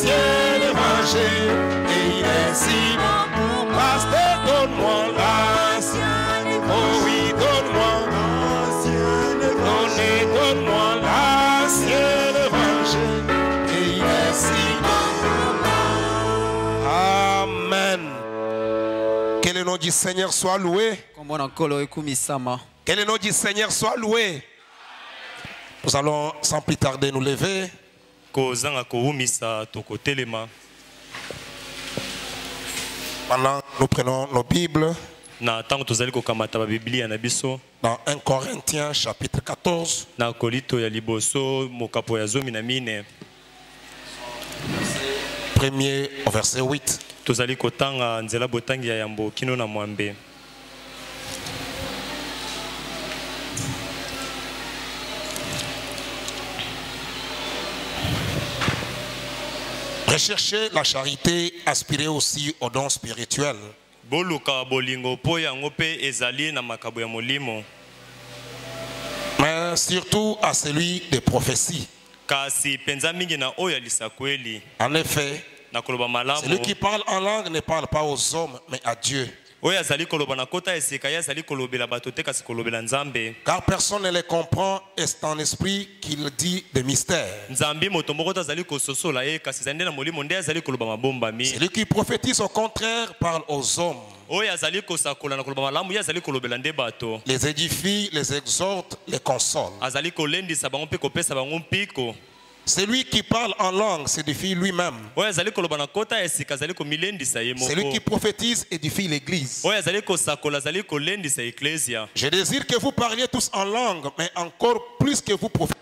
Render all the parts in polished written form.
l'ancien évangile. Et il est si bon pour moi. Pasteur, donne-moi l'ancien évangile. Oh oui, donne-moi l'ancien évangile. Donne-moi l'ancien évangile. Et il est si bon pour moi. Amen. Que le nom du Seigneur soit loué. Que le nom du Seigneur soit loué. Nous allons sans plus tarder nous lever. Maintenant, nous prenons nos Bibles. Dans 1 Corinthiens chapitre 14. Premier au verset 8. Recherchez la charité, aspirez aussi aux dons spirituels. Mais surtout à celui des prophéties. En effet, celui qui parle en langue ne parle pas aux hommes, mais à Dieu. Car personne ne les comprend et c'est en esprit qu'il dit des mystères. Celui qui prophétise au contraire parle aux hommes. Les édifie, les exhorte, les console. Celui qui parle en langue s'édifie lui-même. Celui qui prophétise édifie l'église. Je désire que vous parliez tous en langue, mais encore plus que vous prophétisiez.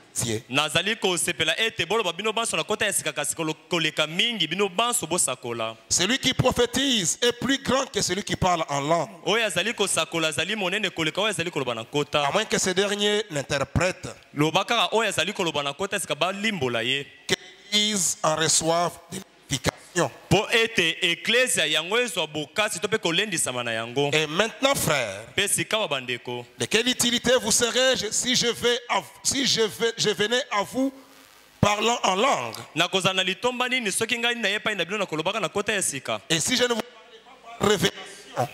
Celui qui prophétise est plus grand que celui qui parle en langue. À moins que ce dernier n'interprète. Que l'Église en reçoive de l'édification. Et maintenant, frères, de quelle utilité vous serais-je si je venais à vous parlant en langue? Et si je ne vous parlais pas par révélation,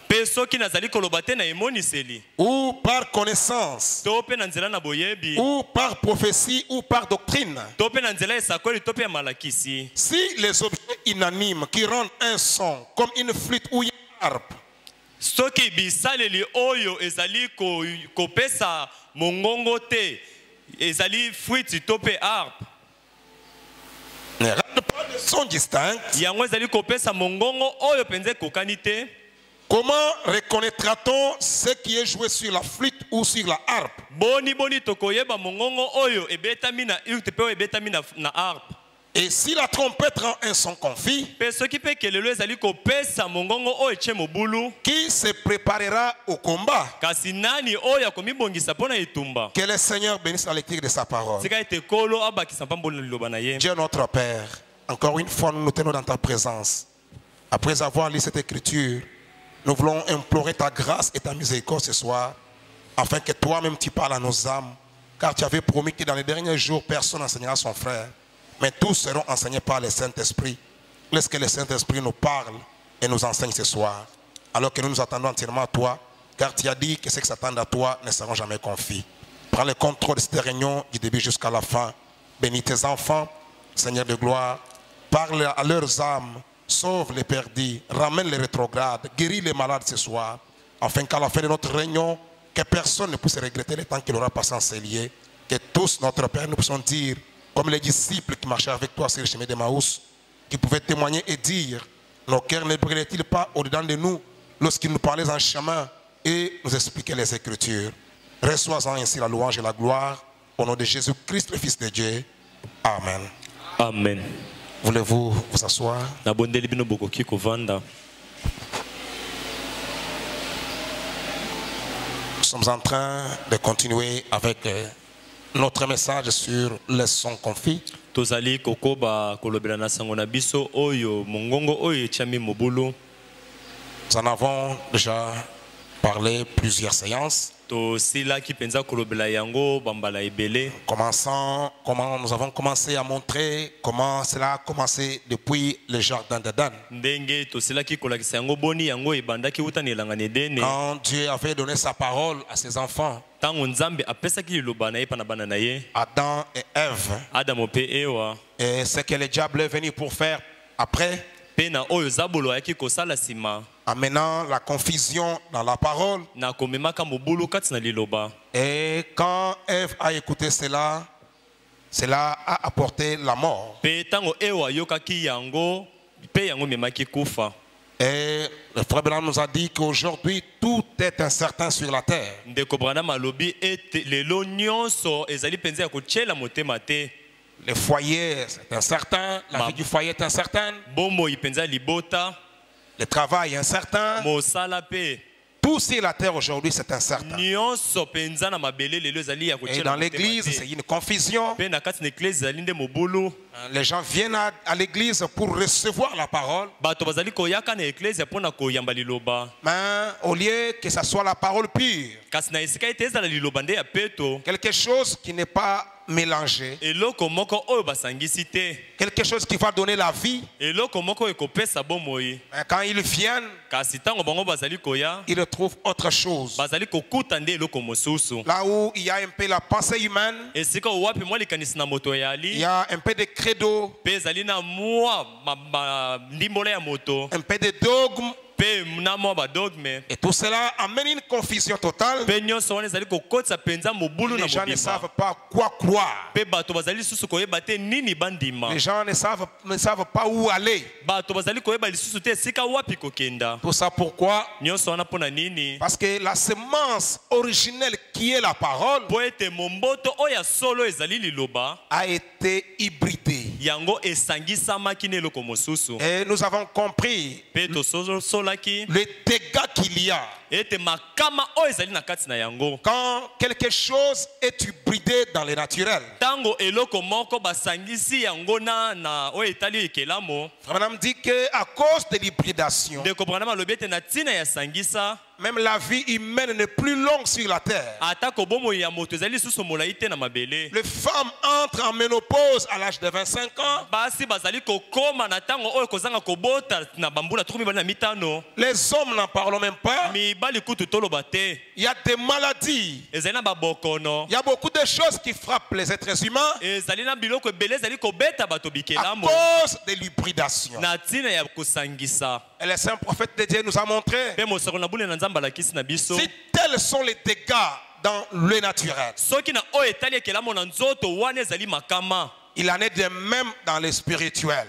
ou par connaissance, ou par prophétie, ou par doctrine, si les objets inanimes qui rendent un son comme une flûte ou une harpe ne rendent pas de son distinct, comment reconnaîtra-t-on ce qui est joué sur la flûte ou sur la harpe? Et si la trompette rend un son confus, qui se préparera au combat? Que le Seigneur bénisse la lecture de sa parole. Dieu notre Père, encore une fois nous nous tenons dans ta présence. Après avoir lu cette écriture, nous voulons implorer ta grâce et ta miséricorde ce soir, afin que toi-même tu parles à nos âmes, car tu avais promis que dans les derniers jours, personne n'enseignera son frère, mais tous seront enseignés par le Saint-Esprit. Laisse que le Saint-Esprit nous parle et nous enseigne ce soir, alors que nous nous attendons entièrement à toi, car tu as dit que ceux qui s'attendent à toi ne seront jamais confis. Prends le contrôle de cette réunion du début jusqu'à la fin. Bénis tes enfants, Seigneur de gloire, parle à leurs âmes. Sauve les perdus, ramène les rétrogrades, guéris les malades ce soir, afin qu'à la fin de notre réunion, que personne ne puisse regretter le temps qu'il aura passé en ces lieux, que tous, notre Père, nous puissions dire, comme les disciples qui marchaient avec toi sur le chemin d'Emmaüs, qui pouvaient témoigner et dire, nos cœurs ne brûlaient-ils pas au-dedans de nous lorsqu'ils nous parlaient en chemin et nous expliquaient les Écritures. Reçois-en ainsi la louange et la gloire, au nom de Jésus-Christ, le Fils de Dieu. Amen. Amen. Voulez-vous vous asseoir? Nous sommes en train de continuer avec notre message sur les sons confus. Nous en avons déjà parlé plusieurs séances. Comment nous avons commencé à montrer comment cela a commencé depuis le jardin d'Éden. Quand Dieu avait donné sa parole à ses enfants, Adam et Ève, et ce que le diable est venu pour faire après, amenant la confusion dans la parole. Et quand Ève a écouté cela, cela a apporté la mort. Et le frère Branham nous a dit qu'aujourd'hui tout est incertain sur la terre. Les foyers, c'est incertain. La vie du foyer est incertaine. Le travail est incertain. Tout sur la terre aujourd'hui, c'est incertain. Et dans l'église, c'est une confusion. Les gens viennent à l'église pour recevoir la parole. Mais au lieu que ce soit la parole pure, quelque chose qui n'est pas mélangé, quelque chose qui va donner la vie. Mais quand ils viennent, ils retrouvent autre chose. Là où il y a un peu la pensée humaine, il y a un peu de credo, un peu de dogme. Et tout cela amène une confusion totale. Les gens ne savent pas quoi croire. Les gens ne savent pas où aller. Tout ça pourquoi? Parce que la semence originelle qui est la parole a été hybridée. Et nous avons compris les dégâts qu'il y a quand quelque chose est hybridé dans le naturel. Frère dit qu'à cause de l'hybridation, même la vie humaine n'est plus longue sur la terre. Les femmes entrent en ménopause à l'âge de 25 ans. Les hommes n'en parlons même pas. Il y a des maladies. Il y a beaucoup de choses qui frappent les êtres humains à cause de l'hybridation. Et le saint prophète de Dieu nous a montré si tels sont les dégâts dans le naturel, il en est de même dans le spirituel.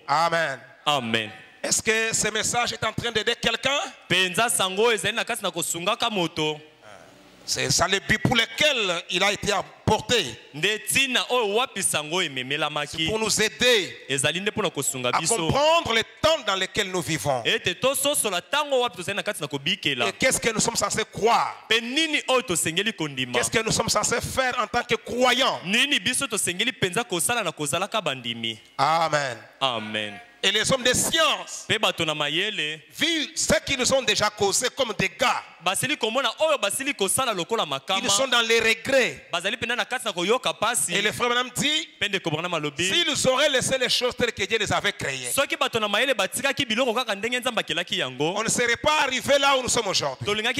Amen. Amen. Est-ce que ce message est en train d'aider quelqu'un? C'est ça le but pour lequel il a été apporté. C'est pour nous aider à comprendre le temps dans lequel nous vivons. Et qu'est-ce que nous sommes censés croire? Qu'est-ce que nous sommes censés faire en tant que croyants? Amen. Amen. Et les hommes de science, vu ce qu'ils nous ont déjà causé comme dégâts, ils sont dans les regrets. Et le frère Branham dit, s'ils auraient laissé les choses telles que Dieu les avait créées, on ne serait pas arrivé là où nous sommes aujourd'hui. Mais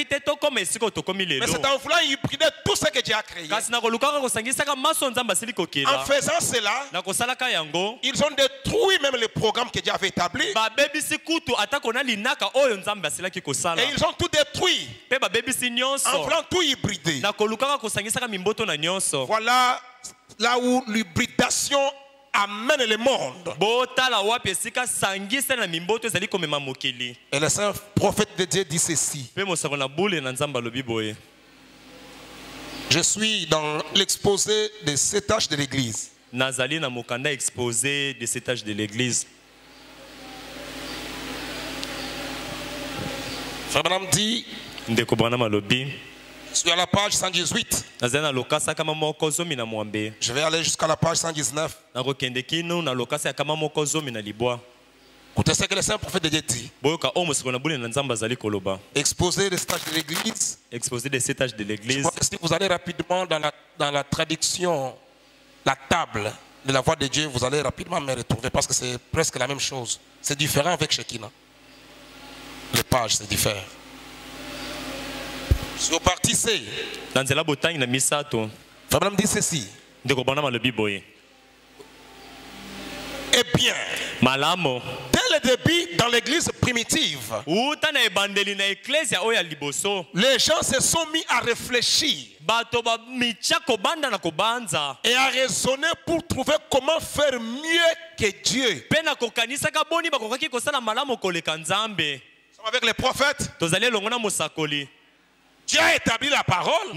c'est en voulant hybrider tout ce que Dieu a créé. En faisant cela, ils ont détruit même le programme que Dieu avait établi. Et ils ont tout détruit en voulant tout hybrider. Voilà là où l'hybridation amène le monde. Et le saint prophète de Dieu dit ceci: je suis dans l'exposé des 7 âges de l'église. Nazali na mokanda exposé de cet âge de l'église. Frère Branham dit, Ndeko Branham alobi, je suis à la page 118. Je vais aller jusqu'à la page 119. Écoutez ce que le Saint prophète de Dieu dit. Exposer les stages de l'église. Exposer des stages de l'église. Je crois que si vous allez rapidement dans la traduction, la table de la voix de Dieu, vous allez rapidement me retrouver parce que c'est presque la même chose. C'est différent avec Shekinah. Les pages, c'est différent. Sur partie C, Fabraham dit ceci. Eh bien, dès le début dans l'église primitive, les gens se sont mis à réfléchir et à raisonner pour trouver comment faire mieux que Dieu. Avec les prophètes, Dieu a établi la parole,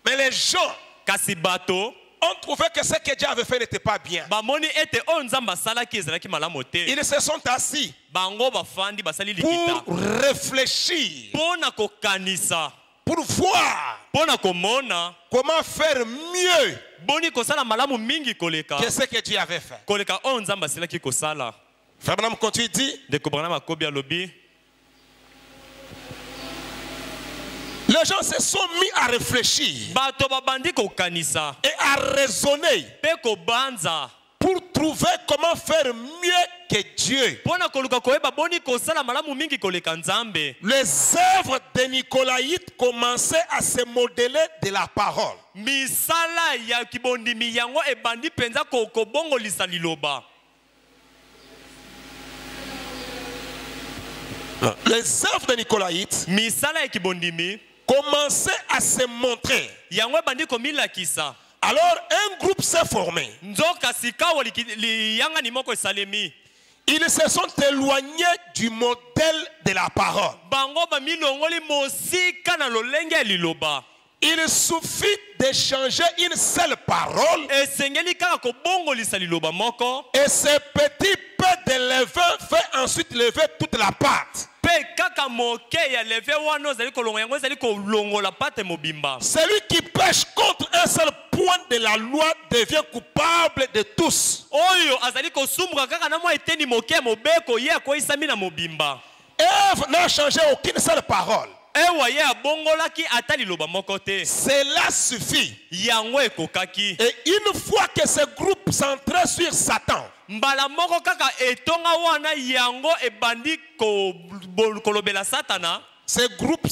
mais les gens ont trouvé que ce que Dieu avait fait n'était pas bien. Ils se sont assis pour réfléchir, pour voir comment faire mieux que ce que Dieu avait fait. Frère Branham continue dit, les gens se sont mis à réfléchir et à raisonner pour trouver comment faire mieux que Dieu. Les œuvres des Nicolaïtes commençaient à se modeler de la parole. Les œuvres des Nicolaïtes commençaient à se montrer. Alors un groupe s'est formé. Ils se sont éloignés du modèle de la parole. Il suffit de changer une seule parole et ce petit peu de levain fait ensuite lever toute la pâte. Celui qui pêche contre un seul point de la loi devient coupable de tous. Ève n'a changé aucune seule parole. Cela suffit. Et une fois que ce groupe centré sur Satan, ce groupe,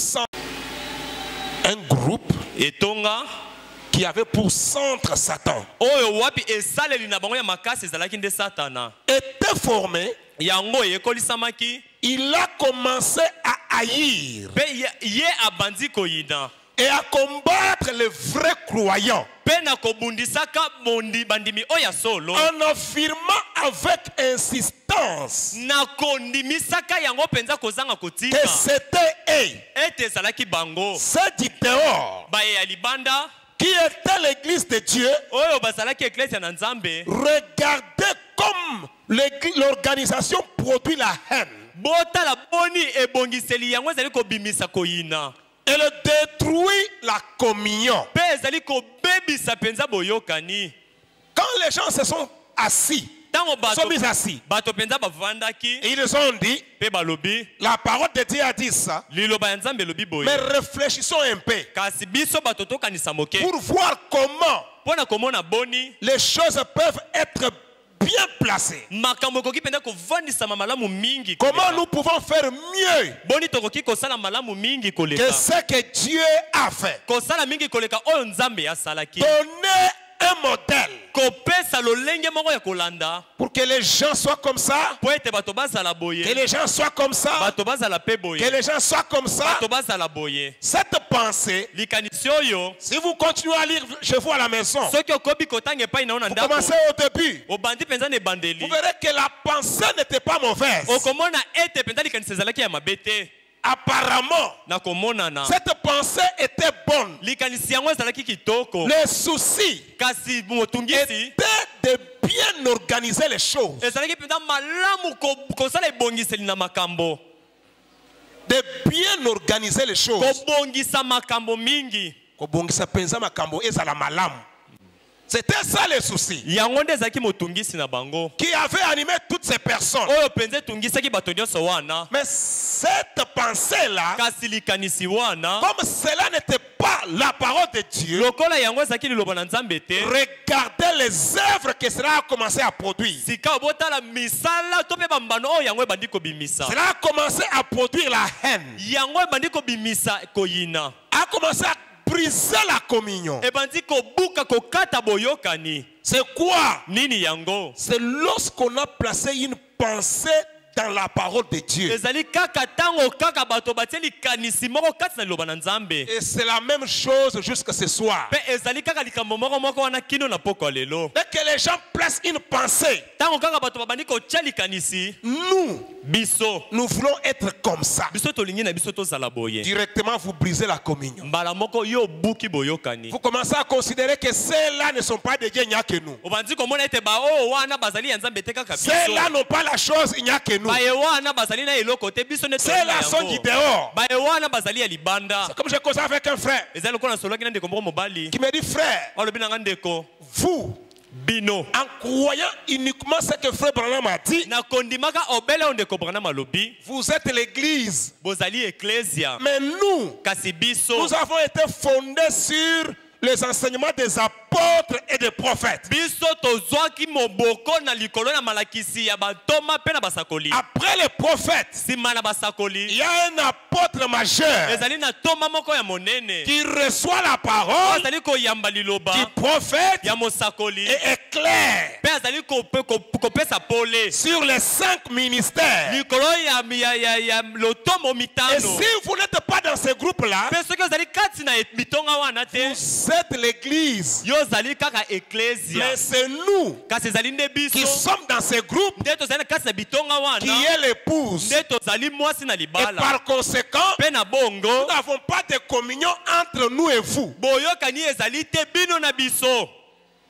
un groupe qui avait pour centre Satan, était formé. Il a commencé à haïr et à combattre les vrais croyants en affirmant avec insistance que c'était eux, c'est du dehors, qui était l'église de Dieu. Regardez comme l'organisation produit la haine. Elle détruit la communion. Quand les gens se sont assis, et ils ont dit, la parole de Dieu a dit ça, mais réfléchissons un peu pour voir comment les choses peuvent être bien placées. Comment nous pouvons faire mieux que ce que Dieu a fait. Donner un modèle pour que les gens soient comme ça, que les gens soient comme ça, que les gens soient comme ça. Cette pensée, si vous continuez à lire chez vous à la maison, vous commencez au début, vous verrez que la pensée n'était pas mauvaise. Apparemment, cette pensée était bonne. Le souci était de bien organiser les choses. De bien organiser les choses. C'était ça le souci yango nde ezalaki motungisi na bango qui avait animé toutes ces personnes. oyo mpenza etungisaki bato nyonso wana Mais cette pensée-là, kasi likanisi wana comme cela n'était pas la parole de Dieu, lokola yango ezalaki liloba na nzambe te regardez les œuvres que cela a commencé à produire. sika obotala misala to mpe bambano oyo yango ebandi kobimisa Cela a commencé à produire la haine, yango ebandi kobimisa koyina a commencé à briser la communion. ebandi kobuka kokata boyokani C'est quoi? nini yango C'est lorsqu'on a placé une pensée dans la parole de Dieu. ezali kaka ntango kaka bato batie likanisi moko kati na liloba na nzambe Et c'est la même chose jusqu'à ce soir. mpe ezali kaka likambo moko wana kino na poko ya lelo Dès que les gens placent une pensée, ntango kaka bato babandi kotia likanisi biso nous voulons être comme ça. biso tolingi na biso tozala boye Directement, vous brisez la communion. mbala moko yo obuki boyokani Vous commencez à considérer que ceux-là ne sont pas des dieux, il n'y a que nous. obandi komona ete baoyo wana bazali ya nzambe te kaka biso Ceux-là n'ont pas la chose, il n'y a que nous. baye wana bazali na eloko te biso nde Ceux-là sont du dehors. baye wana bazali ya libanda C'est comme j'ai causé avec un frère ezali lokola nasololaki na ndeko moko mobali qui me dit, frère, alobi nanga ndeko vous, bino en croyant uniquement ce que frère Branham a dit, nakondimaka obele oyo ndeko brana malobi vous êtes l'église. bozali eklesia Mais nous, kasi biso nous avons été fondés sur les enseignements des apôtres et des prophètes. biso tozwaki moboko na likolo na malakisi ya bantoma mpe na basakoli Après les prophètes, nsima na il basakoli y a un apôtre majeur ezali na ntoma moko ya monene qui reçoit la oyo parole, azali koyamba liloba qui prophète ya mosakoli et éclaire mpe azali kopesa pole sur les 5 ministères. likolo ya lotomo Et mitano si vous n'êtes pas dans ce groupe-là, mpe soki ozali kati na mitonga wana te vous êtes l'église. yo ozali kaka eklesia Mais c'est nous kasi ezali nde qui biso sommes dans ce groupe nde tozali kati na bitonga qui wana est l'épouse. nde tozali mwasi na Et libala par conséquent, mpe na bongo nous n'avons pas de communion entre nous et vous. boyokani ezali te bino na biso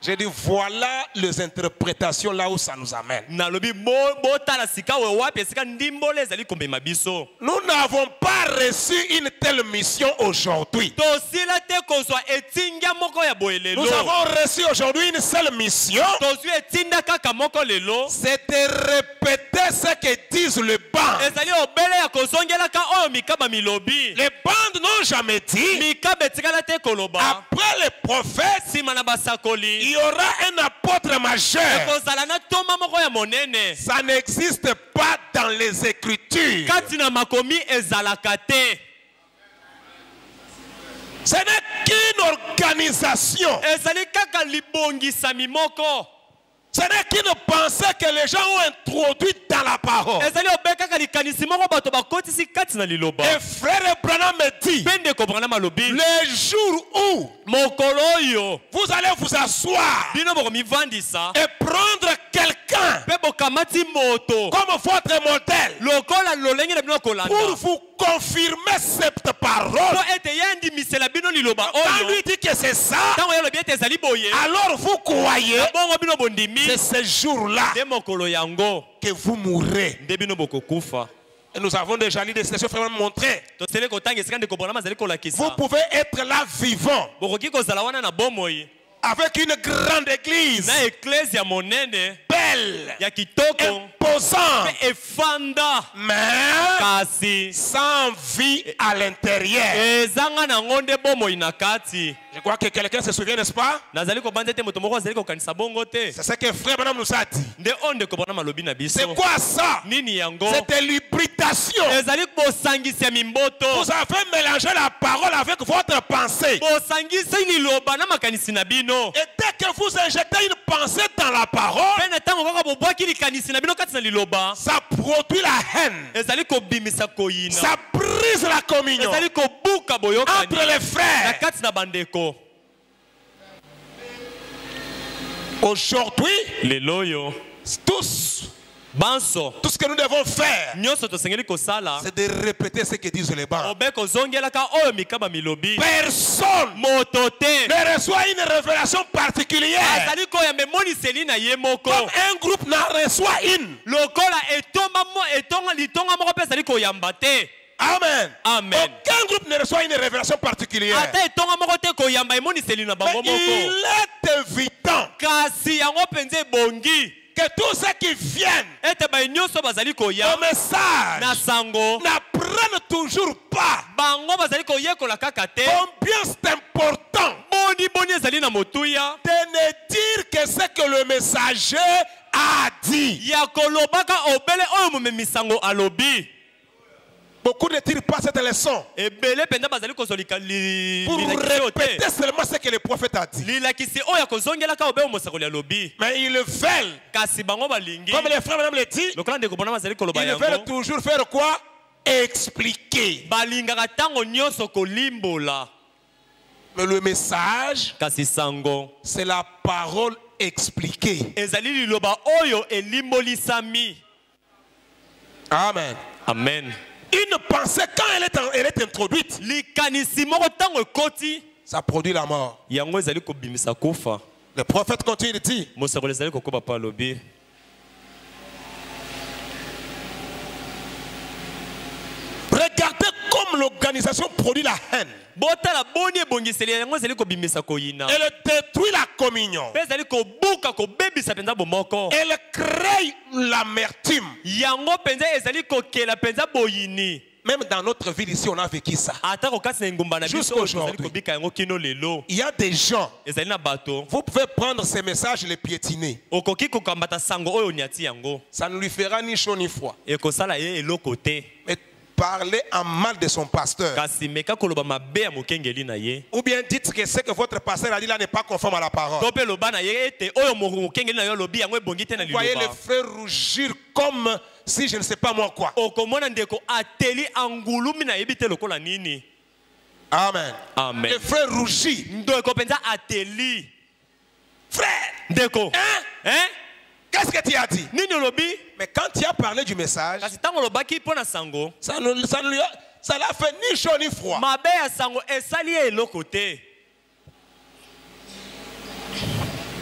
J'ai dit, voilà les interprétations là où ça nous amène. nalobi botala sika oyo wapi esika ndimbolo ezali komema biso Nous n'avons pas reçu une telle mission aujourd'hui. tosila te kozwa etinga moko ya boye lelo Nous avons reçu aujourd'hui une seule mission. tozwi etinda kaka moko lelo C'est de répéter ce que disent les bandes. ezali obele ya kozongelaka oyo mikaba milobi Les bandes n'ont jamais dit, mikaba etikala te koloba après les prophètes, nsima na basakoli il y aura un apôtre majeur. ekozala na ntoma moko ya monene Ça n'existe pas dans les Écritures. kati na makomi ezalaka te Ce n'est qu'une organisation. ezali kaka libongisami moko Ce n'est qu'une pensée que les gens ont introduite dans la parole. ezali obe kaka likanisi moko bato bakotisi kati na liloba Et frère Branham me dit, mpe ndeko brana malobi le jour où mokolo oyo vous allez vous asseoir bino bokomivandisa et prendre quelqu'un mpe bokamati moto comme votre modèle lokola lolenge na bino kolanda pour vous confirmer cette parole. po ete ye andimisela bino liloba Quand oyo lui dit que c'est ça, ntango ye olobi ete ezali boye alors vous croyez, bongo bino bondimi c'est ce jour-là nde mokolo yango que vous mourrez. nde bino bokokufa Et nous avons déjà lu des citations vraiment montrées. tosele kotanga esika ndeko brana azali Vous kolakisa pouvez être là vivant bokoki kozala wana na bomoi avec une grande église na eklesia monene belle, ya kitoko imposante, mpe efanda mais kasi sans vie à l'intérieur. ezanga nango nde bomoi na kati Je crois que quelqu'un se souvient, n'est-ce pas? nazali kobanda ete moto moko azali kokanisa bongo te C'est ce que frère Branham nous a dit. nde oyo ndeko brana malobi na biso C'est quoi ça? nini yango C'était l'hybridation. ezali bosangisi ya mimboto Vous avez mélangé la parole avec votre pensée. bosangisi liloba na makanisi na bino Et dès que vous injectez une pensée dans la parole, mpe na ntango kaka bobwaki likanisi na bino kati na liloba ça produit la haine. ezali kobimisa koyina Ça brise la communion ezali kobuka boyokani entre les na frères. kati na bandeko Aujourd'hui, lelo oyo tous, banso tout ce que nous devons faire, nyonso tosengeli kosala c'est de répéter ce que disent les bancs. obe kozongelaka oyo mikaba milobi Personne moto te ne reçoit une révélation particulière. azali koyamba emoniseli na ye moko Comme un groupe n'en reçoit une. lokola litonga moko mpe ezali koyamba te Amen. Amen. Aucun groupe ne reçoit une révélation particulière. ata etonga moko te koyamba emoniseli na Mais bango moko il est évident kasi yango mpenza ebongi que tous ceux qui viennent ete baye nyonso bazali koya au message na sango n'apprennent toujours pas bango bazali koyekola kaka te combien c'est important boni ezali na motuya de ne dire que ce que le messager a dit. ya kolobaka obele oyo momemi sango alobi. Beaucoup ne tirent pas cette leçon Ebele mpenza bazali kozolika pour répéter seulement ce que le prophète a dit. lilakisi oyo akozongelaka obe omosakoli alobi Mais ils veulent, kasi bango balingi comme les frères madame le dit, lokola ndeko mpona bazali koloba ils veulent yango toujours faire quoi? Expliquer. balingaka ntango nyonso kolimbola Mais le message, kasi sango c'est la parole expliquée. ezali liloba oyo elimbolisami. Amen. Amen. Une pensée, quand elle est introduite, likanisi moko ntango ekoti ça produit la mort. yango ezali kobimisa kufa. Le prophète continue de dire, mosakoli ezali kokoba pa alobi regardez comme l'organisation produit la haine. botala boni ebongiseli yango ezali kobimisa koyina Elle détruit la communion. mpe ezali kobuka kobebisa mpenza bomoko Elle crée l'amertume. yango mpenza ezali kokela mpenza boyini. Même dans notre ville ici, on a vécu ça. ata kokasi na engumba na biso Jusqu'à oyo tozali aujourd'hui. kobika yango kino lelo Il y a des gens, ezali na bato vous pouvez prendre ces messages et les piétiner. okoki kokambata sango oyo oniati yango Ça ne lui fera ni chaud ni froid. ekosala ye eloko te Mais parler en mal de son pasteur. kasi meka koloba mabe ya mokengeli na ye Ou bien dites que ce que votre pasteur a dit là n'est pas conforme à la parole. to mpe loba na ye ete oyo mokengeli na yo alobi yango ebongi te na Vous voyez les liloba frères rougir comme si je ne sais pas moi quoi. okomona ndeko ateli angulumi na yebi te lokola nini. Amen. Amen. Les frères rougis. ndeko mpenza ateli Frère, ndeko hein? qu'est-ce que tu as dit? nini olobi Mais quand tu as parlé du message, kasi ntango olobaki mpo na sango ça l'a fait ni chaud ni froid. mabe ya sango esali ye eloko te.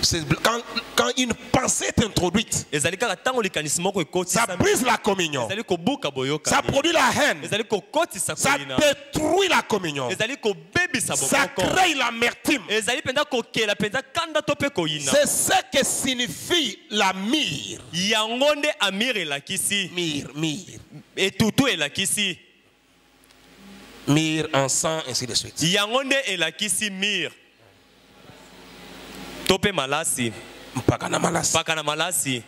C'est quand une pensée est introduite, ezali kaka ntango likanisi moko ça ekotisa brise la communion. ezali kobuka boyoka Ça produit la haine. ezali kokotisa Ça kolina détruit la communion. ezali kobebisa Ça bomoko crée l'amertume. ezali mpenza kokela mpenza kanda to mpe koyina C'est ce que signifie la myrrhe. yango nde amir elakisi Myrrhe. etutu elakisi Myrrhe, encens, ainsi de suite. yango nde elakisi mir to mpe malasi Mpaka na malasi. paka na malasi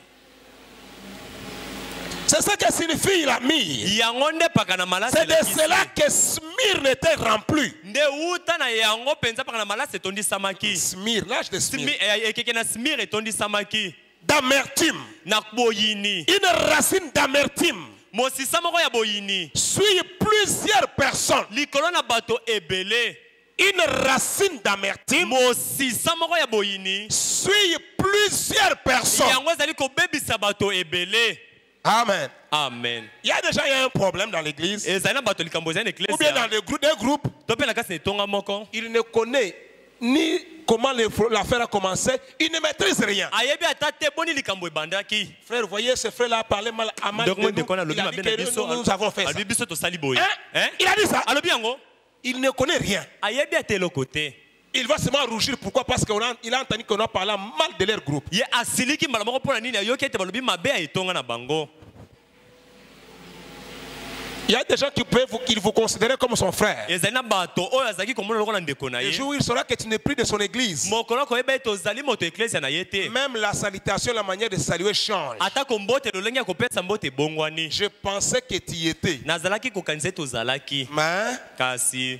C'est ce que signifie la myrrhe. yango nde paka na malasi C'est de elakisi. cela que Smyrne était rempli. nde uta na yango mpenza paka na malasi etondisamaki Smyrne, l'âge de Smyrne. ekeke na smir etondisamaki D'amertume. na boyini Une racine d'amertume mosisa moko ya boyini suit plusieurs personnes. likolo na bato ebele Une racine d'amertume mosisa moko ya boyini suit plusieurs personnes. yango ezali kobebisa bato ebele. Amen. Amen. Il y a déjà un problème dans l'église. ezali na bato likambo ezali na Ou bien dans eklesia des groupes, to mpe na kasi na etonga moko il ne connaît ni comment l'affaire a commencé. Il ne maîtrise rien. ayebi ata te boni likambo ebandaki Frère, vous voyez, ce frère-là a parlé mal à mal de ndeko nous. ndeko na Il alobi a mabe dit na que biso nous avons fait ça. alobi biso tosali boye Hein? Il a dit ça. alobi yango Il ne connaît rien. ayebi ata eloko te Il va seulement rougir. Pourquoi? Parce qu'il a entendu qu'on a parlé mal de leur groupe. ye asiliki mbala moko mpo na nini ayoki ete balobi mabe ya etonga na bango. Il y a des gens qui vous considèrent comme son frère. ezali na bato oyo azalaki komona lokola ndeko na Le ye jour où il saura que tu n'es plus de son église, mokolo koyeba ete ozali moto eklesia na ye te même la salutation, la manière de saluer change. atako mbote lolenge ya kopesa mbote ebongwani. Je pensais que tu y étais. nazalaki kokanisa ete ozalaki Mais kasi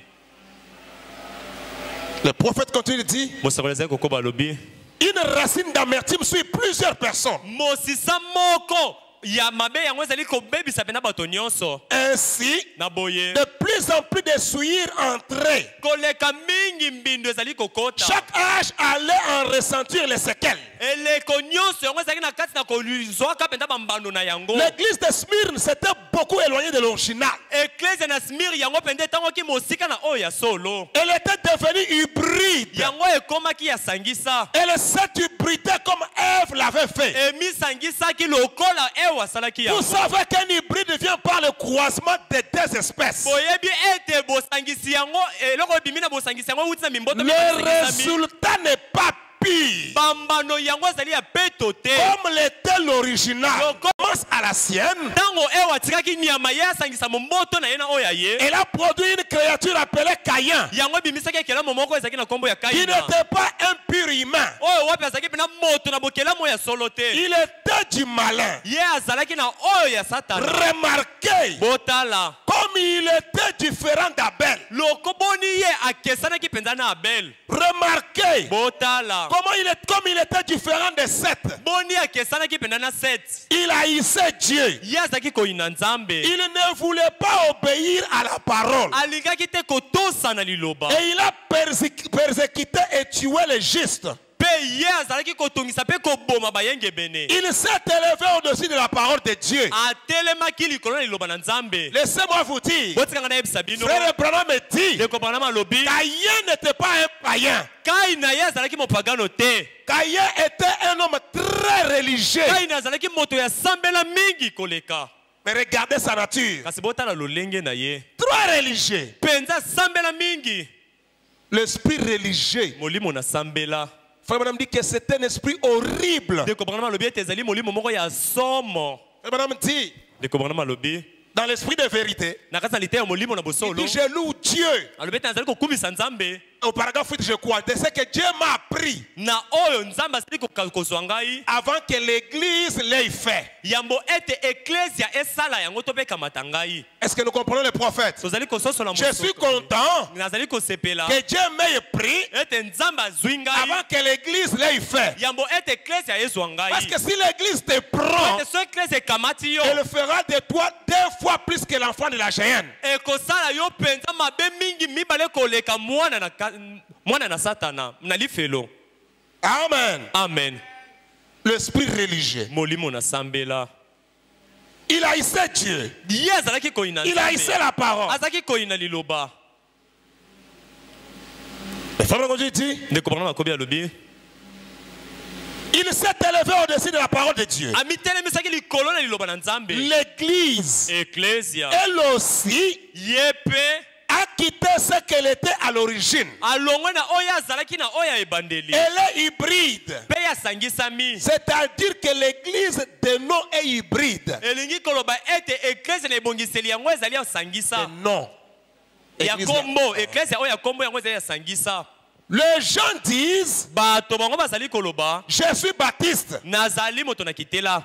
le prophète continue de dire, mosakoli azali kokoba alobi une racine d'amertume suit plusieurs personnes. mosisa moko ya mabe yango ezali kobebisa mpenza bato nyonso Ainsi, na boye de plus en plus de souillures entraient. koleka mingi mbindo ezali kokota Chaque âge allait en ressentir les séquelles. eleko nyonso yango ezalaki na kati na kozwaka mpenza bambando na yango. L'église de Smyrne s'était beaucoup éloignée de l'original. eklesia na smir yango mpenza etangoki mosika na oyo ya solo Elle était devenue hybride. yango ekomaki ya sangisa Elle s'est hybridée comme Ève l'avait fait. emisangisaki lokola ewa asalaki Vous yango. savez qu'un hybride vient par le croisement de deux espèces. boyebi ete bosangisi yango eloko ebimi na bosangisi yango euti na mimboto Le bosangisa résultat n'est pas pire. bambano yango ezali ya peto te. Comme l'était l'original. Commence à la sienne. ntango ewa atikaki nyama ye asangisa momboto na ye na oyo ya ye Elle a produit une créature appelée Caïn. yango ebimisaki ekelamu moko ezalaki na nkombo ya Qui kaina n'était pas un pur humain. oyo wapi azalaki mpena moto na bokelamu ya solo te. Il était du malin. ye azalaki na oyo ya satana. Remarquez botala comme il était différent d'Abel. loko boni ye akesanaki mpenza na abel. Remarquez botala comme il était différent de Seth. boni akesanaki mpenza na set. Il haïssait Dieu. ye azalaki koyina nzambe. Il ne voulait pas obéir à la parole. alingaki te kotosa na liloba. Et il a persécuté et tué les justes. mpe ye azalaki kotungisa mpe koboma bayengebene. Il s'est élevé au-dessus de la parole de Dieu. atelemaki likolo na liloba na nzambe. Laissez-moi vous dire, botikanga na yebisa bino frère Branham me dit, ndeko branham alobi Caïn n'était pas un païen. kaina ye azalaki mopagano te. Caïn était un homme très religieux. kaina azalaki moto ya sambela mingi koleka. Mais regardez sa nature. kasi botala lolenge na ye Très religieux. mpenza sambela mingi. L'esprit religieux. molimo na sambela. Frère Branham dit que c'est un esprit horrible. ndeko branham alobi ete ezali molimo moko ya somo. Frère Branham dit, ndeko branham alobi dans l'esprit de vérité, na kati na lite ya molimo na il bosolo dit, je loue Dieu. alobi ete nazali kokumisa nzambe Au paragraphe 8, je crois, de ce que Dieu m'a appris na oyo nzambe azali kozwa ngai avant que l'église l'ait fait. yambo ete eklesia esala yango to mpe ekamata ngai. Est-ce que nous comprenons les prophètes? tozali kososola Je suis content nazali kosepela que Dieu m'ait pris ete nzambe azwi ngai avant que l'église l'ait fait. yambo ete eklesia ezwa Parce ngai. que si l'église te prend, ete so eklesia ekamati yo elle fera de toi 2 fois plus que l'enfant de la géhenne. ekosala yo mpenza mabe mingi mibale koleka mwana na satana na lifelo. Amen. amen. L'esprit religieux. molimo na sambela. Il haïssait Dieu. ye azalaki koyina Il haïssait la parole. azalaki koyina liloba. Les femmes aujourd'hui dit, ndeko branham akobi alobi il s'est élevé au-dessus de la parole de Dieu. amitelemisaki likolo na liloba na nzambe. L'église, eklesia elle aussi, ye mpe a quitté ce qu'elle était à l'origine. alongwe na oyo azalaki na oyo ya ebandeli Elle est hybride. mpe yasangisami. C'est-à-dire que l'église de nom est hybride. elingi koloba ete eklesia na ebongiseli yango ezali ya sangisa Non. ya Église- kombo. eklesia oyo ya kombo yango ezali ya sangisa. Les gens disent, bato bango bazali koloba je suis baptiste. nazali moto na kitela.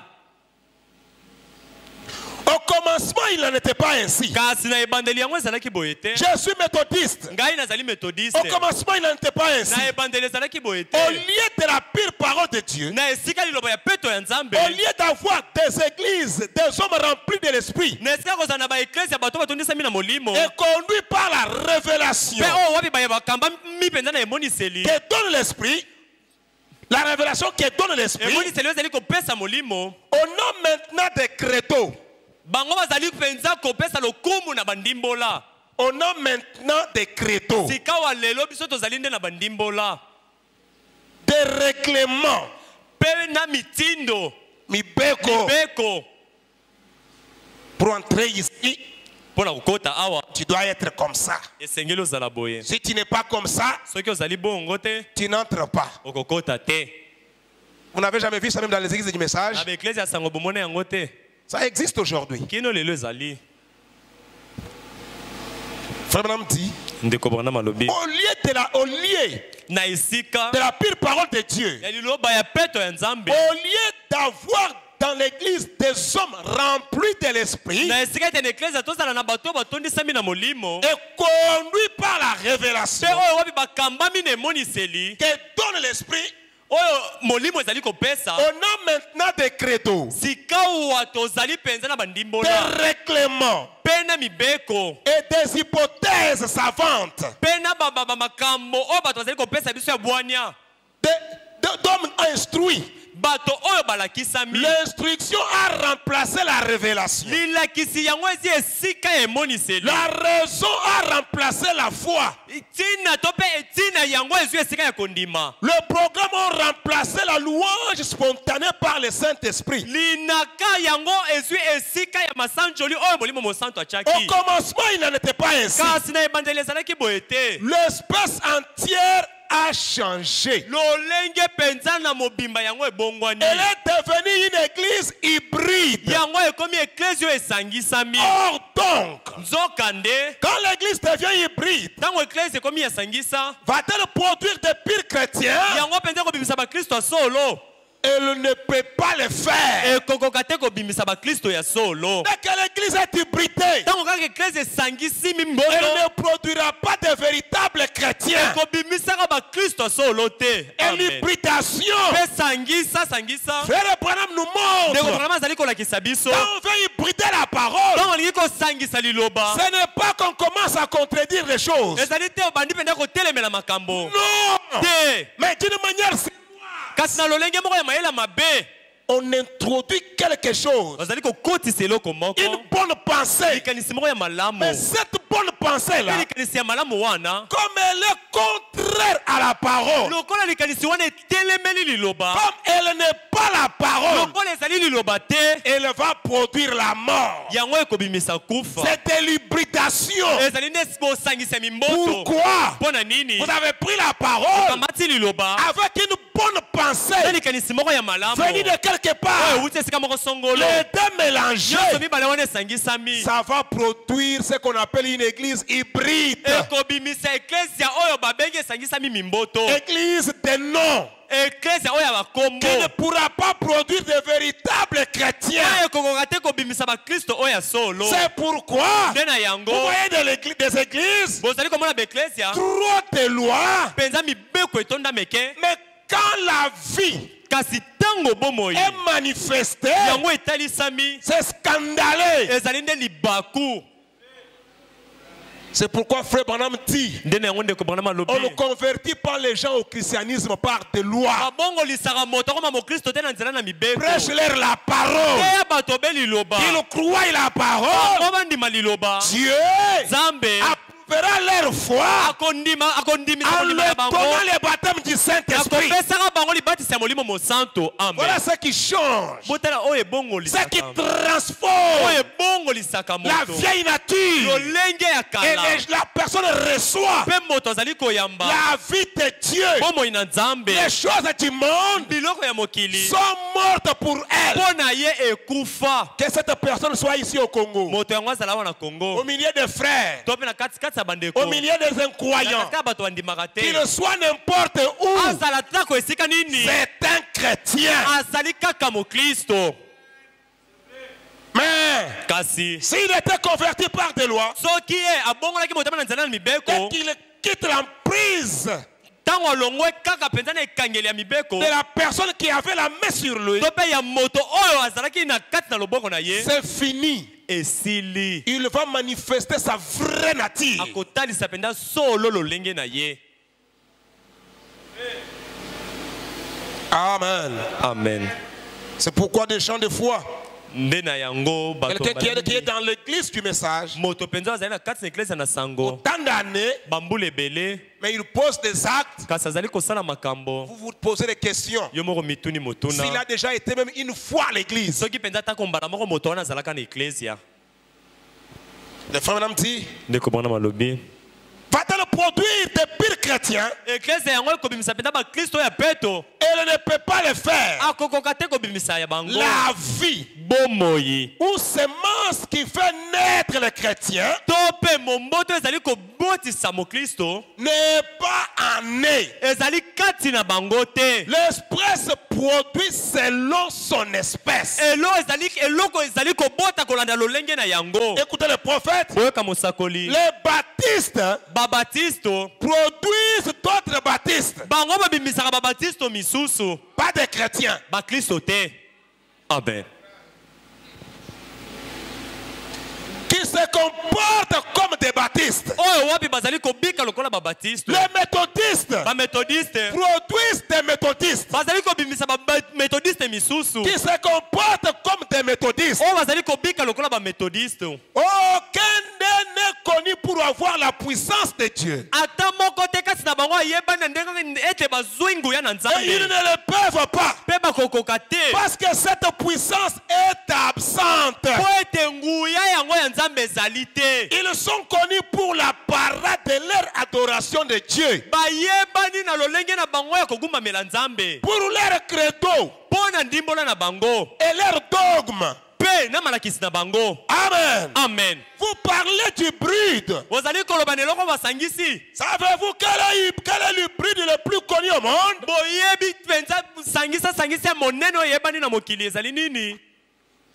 Au commencement, il n'en était pas ainsi. kasi na ebandeli yango ezalaki boye te. Je suis méthodiste. ngai nazali methodiste. Au commencement, il n'en était pas ainsi. na ebandeli ezalaki boye te. Au lieu de la pure parole de Dieu, na esika liloba ya peto ya nzambe, au lieu d'avoir des églises, des hommes remplis de l'esprit, na esika kozala na baeklesia bato batondisami na molimo et conduits par la révélation mpe oyo wapi baye bakamba mipenza na emoniseli. que donne l'esprit, la révélation que donne l'esprit, emoniseli oyo ezali kopesa molimo, au nom maintenant des créneaux, bango bazali mpenza kopesa lokumu na bandimbola. au nom maintenant des créneaux, sika wa lelo biso tozali nde na bandimbola des règlements, mpe na mitindo mibeko. mibeko. Pour entrer ici, mpo na kokota awa tu dois être comme ça. esengeli ozala boye. Si tu n'es pas comme ça, soki ozali bongo te tu n'entres pas. okokota te. Vous n'avez jamais vu ça même dans les églises du message? na baeklesia ya sango bomona yango te. Ça existe aujourd'hui. kino lelo ezali. Frère Branham dit, ndeko branham alobi au lieu na esika de la pure parole de Dieu, ya liloba ya peto ya nzambe, au lieu d'avoir dans l'église des hommes remplis de l'esprit na esika ete na eklesia tozala na bato batondisami na molimo et conduits par la mpe révélation oyo wapi bakambami na emoniseli que donne l'esprit, oyo molimo ezali kopesa. au nom maintenant des credos, sika wa tozali mpenza na des bandimbola règlements mpe na mibeko et des hypothèses savantes, mpe na bamakambo oyo bato bazali kopesa biso ya bwania d'hommes instruits, bato oyo balakisami. L'instruction a remplacé la révélation. Lilakisi yango ezi esika emoniseli. La raison a remplacé la foi. Tina tope etina yango ezi esika ya kondima. Le programme a remplacé la louange spontanée par le Saint-Esprit. Linaka yango ezi esika ya masanjoli oyo molimo mosanto achaki. Au commencement, il n'en était pas ainsi. Kasi na ebandeli ezalaki boye te. L'espèce entière a changé. Lolenge penza na mobimba yango ebongwani. Elle est devenue une église hybride. Yango ekomi eklesi oyo esangisami. Or donc, Nzokande, quand l'église devient hybride, tango eklesi ekomi esangisa, va-t-elle produire des pires chrétiens? yango penza kobimisa bakristo ya solo. Elle ne peut pas le faire. Ekokoka te kobimisa bakristo ya solo. Dès que l'église est hybridée, Tango kaka eklesi esangisi elle mimbono, ne produira pas de véritables chrétiens. ekobimisaka bakristo ya solo te. Et Amen. l'hybridation, Pe sangisa. Frère Branham nous Ndeko montre, Branham azali kolakisa biso. quand on veut hybrider la parole, Tango olingi kosangisa liloba, ce n'est pas qu'on commence à contredire les choses. ezali te obandi mpenza kotelemela makambo. Non. Te. Mais d'une manière, Kasi na lolenge moko ya mayela mabe, on introduit quelque chose, bazali kokotisa eloko moko. une bonne pensée. Likanisi moko ya malamu. Mais cette bonne pensée-là, Pe likanisi ya malamu wana, comme elle est contraire à la parole, lokola likanisi wana etelemeli liloba, comme elle n'est pas la parole, lokola ezali liloba te, elle va produire la mort. yango ekobimisa kufa. C'est de l'hybridation. Ezali nde kosangisa mimboto. Pourquoi? Mpo na nini? Vous avez pris la parole Kamati liloba, avec une bonne pe pensée likanisi moko ya malamu. venue de quelque Oyo part. euti esika moko songolo. Les deux mélangés, Nyonso mibale wana esangisami. ça va produire ce qu'on appelle une église hybride. Ekobimisa eklesia oyo babengi esangisami mimboto. Église de nom Eklesia oyo ya bakombo. qui ne pourra pas produire de véritables chrétiens. Oyo ekokoka te kobimisa bakristo oyo ya solo. C'est pourquoi Nde na vous yango, voyez des églises bozali komona baeklesia, trop de lois, penza mibeko etonda meke, mais quand la vie kasi tango bomoi est manifestée, yango etalisami, c'est scandaleux. ezali nde libaku. C'est pourquoi Frère Branham dit, Nde na yango ndeko Branham alobi, on ne convertit pas les gens au christianisme par des lois. babongolisaka moto akoma mokristo te na nzela na mibeko. Prêche-leur la parole. Teya bato be liloba, Ils croient la parole. bango bandima liloba, Dieu Nzambe approuvera leur foi akondimisa en kondima leur na bango, donnant le baptême du Saint-Esprit. akopesaka bango libatisi ya molimo mosanto. Voilà Amen. ce qui change. Botala oyo Ce ebongolisaka, qui oyo transforme ebongolisaka la moto, vieille nature. lolenge ya Et kala, la personne reçoit mpe moto azali koyamba la vie de Dieu. bomoi na Nzambe. Les choses du monde Biloko ya mokili sont mortes pour elle. mpo na ye ekufa. Que cette personne soit ici au Congo, Moto yango azala wana au Congo, milieu des frères, to mpe na katikati ya bandeko, au milieu des incroyants, kaka bato bandimaka te, qu'il soit n'importe où, azala tako esika nini, c'est un chrétien. azali kaka mokristo. Mais Kasi s'il était converti par des lois, soki ye abongolaki motema na nzela na dès mibeko, qu'il quitte l'emprise ntango alongwe kaka mpenza na ekangeli ya mibeko, de la personne qui avait la main sur lui, to mpe ya moto oyo azalaki na kati na loboko na ye, c'est fini. esili. Il va manifester sa vraie nature. Akotalisa mpenza solo lolenge na ye. Amen. Amen. C'est pourquoi des gens de foi, Nde na yango bato quelqu'un qui est dans l'église du message, moto penza azali na kati na eklesi na sango, tant d'années, bambula ebele, mais il pose des actes, kasi azali kosala makambo, vous vous posez des questions. yo moko mituni motuna, S'il a déjà été même une fois à l'église. soki penza tako mbala moko moto wana azalaka na eklesia. Le frère Madame dit, Ndeko Branham alobi, va-t-elle produire des pires chrétiens? eklesia yango ekobimisa mpenza bakristo ya peto, Elle ne peut pas le faire. akokoka te kobimisa ya bango. La vie Bomoi ou semence qui fait naître les chrétiens to mpe momboto ezali kobotisa mokristo, n'est pas en eux. ezali kati na bango te. L'espèce produit selon son espèce. Eloko ezali kobota kolanda lolenge na yango. Écoutez le prophète. Boyoka mosakoli, Les baptistes babatisto produisent d'autres baptistes, bango babimisaka babatisto misusu, pas des chrétiens. bakristo te. Amen. Qui se comportent comme des baptistes. Oyo wapi bazali kobika lokola babatisto, Les méthodistes bamethodiste produisent des méthodistes. bazali kobimisa bamethodiste misusu qui se comportent comme des méthodistes. oyo bazali kobika lokola baméthodiste. Aucun d'eux n'est connu pour avoir la puissance de Dieu. Ata moko te kasi na bango ayebani na ndenge ete bazwi nguya na Et ils nzambe ne le peuvent pas. mpe bakokoka te Parce que cette puissance est absente. po ete nguya yango ya nzambe ezali te. Ils sont connus pour la parade de leur adoration de Dieu. bayebani na lolenge na bango ya kogumbamela nzambe Pour leur credo mpo na ndimbola na bango et leur dogme. mpe na malakisi na bango. Amen. Amen. Vous parlez du bride. bozali koloba na eloko basangisi. Savez-vous quel est le bride le plus connu au monde? boyebi mpenza sangisa ya monene oyo eyebani na mokili ezali nini?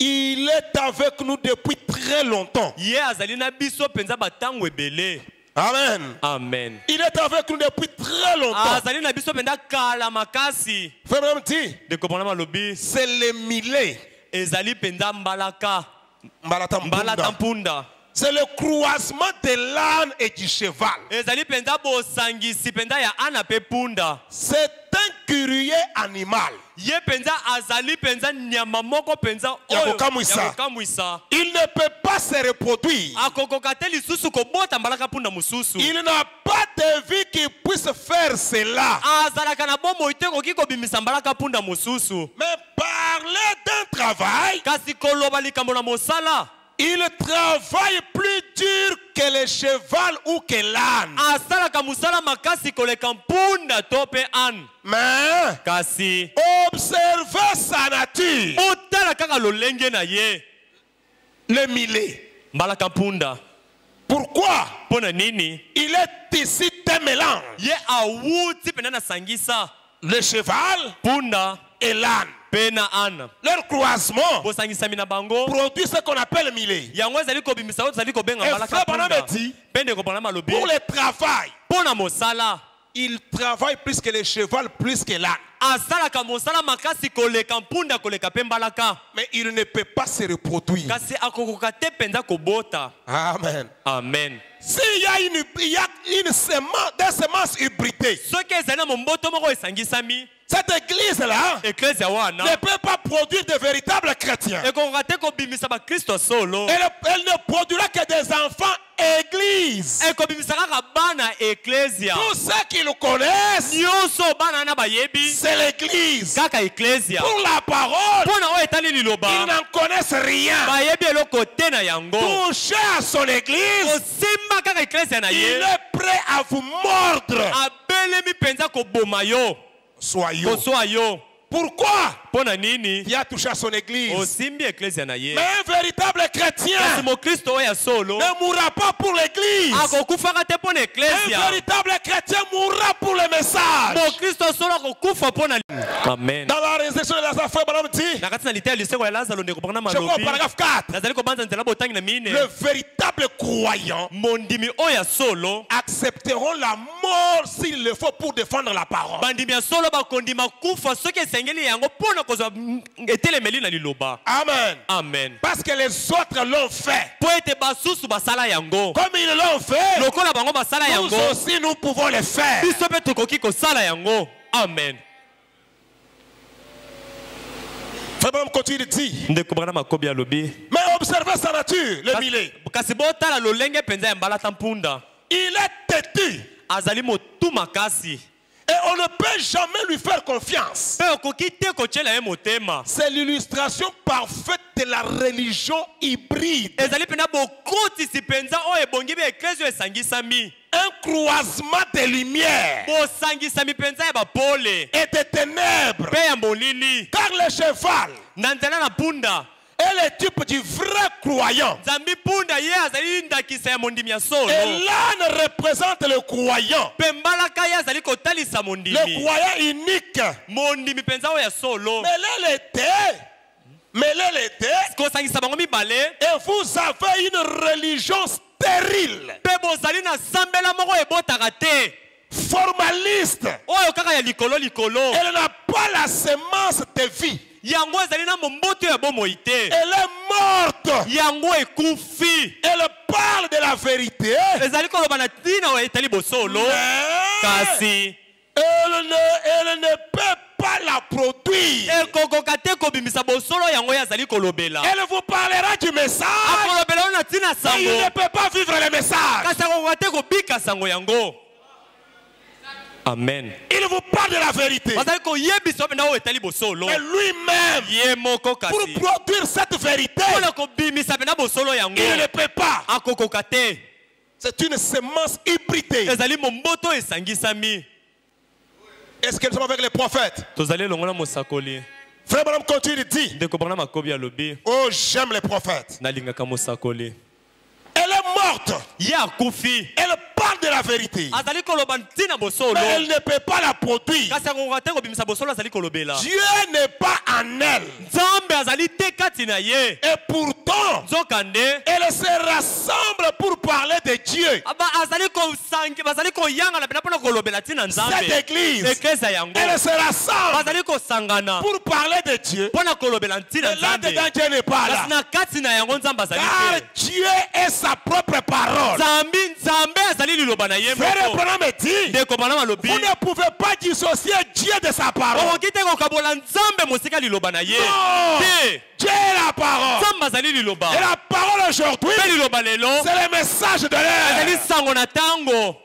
Il est avec nous depuis très longtemps. ye azali na biso mpenza batango ebele. Amen. Amen. Il est avec nous depuis très longtemps. azali na biso mpenza kala makasi. Frère dit, dekopona malobi c'est le millet. ezali mpenza mbalaka Mbalata mbalata mpunda. mpunda. C'est le croisement de l'âne et du cheval. ezali mpenza bosangisi mpenza ya ana mpe punda. C'est un curieux animal. ye mpenza azali mpenza nyama moko mpenza Ya oyo kokamwisa. ya kokamwisa. Il ne peut pas se reproduire. akokoka te lisusu kobota mbalaka punda mosusu. Il n'a pas de vie qui puisse faire cela. azalaka na bomoi te koki kobimisa mbalaka punda mosusu. Mais parler d'un travail, kasi koloba likambo na mosala il travaille plus dur que le cheval ou que l'âne. asalaka mosala makasi koleka mpunda to mpe ane. Mais kasi observez sa nature. otala kaka lolenge na ye Le millet. mbalaka mpunda. Pourquoi? mpo na nini? Il est ici un mélange. ye awuti mpenza na sangisa Le cheval mpunda et l'âne. mpe na ane. Leur croisement bosangisami na bango produit ce qu'on appelle millet. yango ezali kobimisa oyo tozali kobenga Et mbalaka frère punda. Branham dit, mpe ndeko bana malobi pour le travail, mpo na mosala il travaille plus que le cheval, plus que l'âne. asalaka mosala makasi koleka mpunda koleka mpe mbalaka. Mais il ne peut pas se reproduire. kasi akokoka te mpenza kobota. Amen. amen. S'il y a une semence, des semences hybridées, soki ezali na momboto moko esangisami cette église-là eklezia ne wana peut pas produire de véritables chrétiens. ekokoka te kobimisa bakristo solo. Elle ne produira que des enfants église. ekobimisa kaka bana eklezia. Tous ceux qui le connaissent, nyonso bana na bayebi c'est l'église. kaka eklezia. Pour la parole, mpo na oyo etali ils liloba n'en connaissent rien. bayebi eloko te na yango. Touchez à son église, kosimba kaka eklezia na il ye est prêt à vous mordre. abelemi mpenza koboma yo Soyons. koswa yo. Pourquoi? mpo na nini? Il a touché à son église. osimbi eklezia na ye. Mais un véritable kasi chrétien mokristo oyo ya solo ne mourra pas pour l'église. akokufaka te mpo na Un eklezia. véritable chrétien mourra pour le message. mokristo solo akokufa mpo na amen. Dans la résurrection de Lazare, frère Branham dit, na kati na lite ya liseko ya lazaro ndeko mpona je crois au malobi paragraphe 4, nazali kobanza nzela botangi na mine le véritable croyant mondimi oyo ya solo accepteront la mort s'il le faut pour défendre la parole. bandimi ya solo bakondima kufa soki esengeli yango mpo na kozwa etelemeli na liloba. Amen. amen. Parce que les autres l'ont fait. mpo ete basusu basala yango Comme ils l'ont fait, lokola bango basala nous yango aussi nous pouvons le faire. biso mpe tokoki kosala yango. amen. Frère Branham continue de dire, ndeko bana makobi alobi mais observez sa nature, le millet. kasi botala lolenge mpenza ya mbalata mpunda Il est têtu azali motu makasi et on ne peut jamais lui faire confiance. mpe okoki te kotyela ye motema. C'est l'illustration parfaite de la religion hybride. ezali mpenza bokotisi mpenza oyo ebongi be eklezia oyo esangisami. Un croisement de lumière bosangisami mpenza ya bapole et de ténèbres. mpe ya molili. Car le cheval na nzela na mpunda est le type du vrai croyant. nzambi mpunda ye azali ndakisa ya mondimi ya solo. Et l'âne représente le croyant. mpe mbalaka ye azali kotalisa Le mondimi. croyant unique. mondimi mpenza oyo ya solo. Mêlez les deux. kosangisa bango mibale Et vous avez une religion stérile, mpe bozali na sambela moko ebotaka te formaliste. oyo kaka ya likolo likolo. Elle n'a pas la semence de vie. yango ezali na momboto ya bomoi te. Elle est morte. yango ekufi. Elle parle de la vérité. ezali koloba na ntina oyo etali bosolo. Mais kasi elle ne peut pas pas la produire. ekokoka te kobimisa bosolo yango oyo azali kolobela. Elle vous parlera du message. akolobela oyo na ntina Et il ne sango peut pas vivre le message. kasi akokoka te kobika sango yango. Amen. Il vous parle de la vérité. bazali koyebisa mpenza oyo etali bosolo. Et lui-même, ye moko pour kasi produire cette vérité, mpona kobimisa mpenza bosolo yango il ne peut pas. akokoka te. C'est une semence hybridée. ezali momboto esangisami. Est-ce que nous sommes avec les prophètes? tozali elongo na mosakoli. Frère Branham continue, dit, ndeko bana makobi alobi oh, j'aime les prophètes. nalingaka mosakoli. Elle est morte. ye akufi Elle parle de la vérité. azali koloba ntina bosolo Mais elle ne peut pas la produire. kasi akokoka te kobimisa bosolo azali kolobela. Dieu n'est pas en elle. nzambe azali te kati na ye. Et pourtant, nzokande elle se rassemble pour parler de Dieu. bazali koyangana pena mpona kolobela ntina Cette nzambe. église, eklesa yango elle se rassemble bazali kosangana pour parler de Dieu. mpona kolobela ntina Et là-dedans, nzambe. Dieu n'est pas kasi là. na kati na yango nzambe azali Car te. Dieu est sa propre parole. nzambe azali liloba na ye Frère moko. Branham dit, ndeko bana malobi vous ne pouvez pas dissocier Dieu de sa parole. okoki te kokabola nzambe mosika liloba na ye Non. te. Dieu est la parole. nzambe azali liloba Et la parole aujourd'hui, mpe liloba lelo c'est le message de azali l'air. sango na ntango.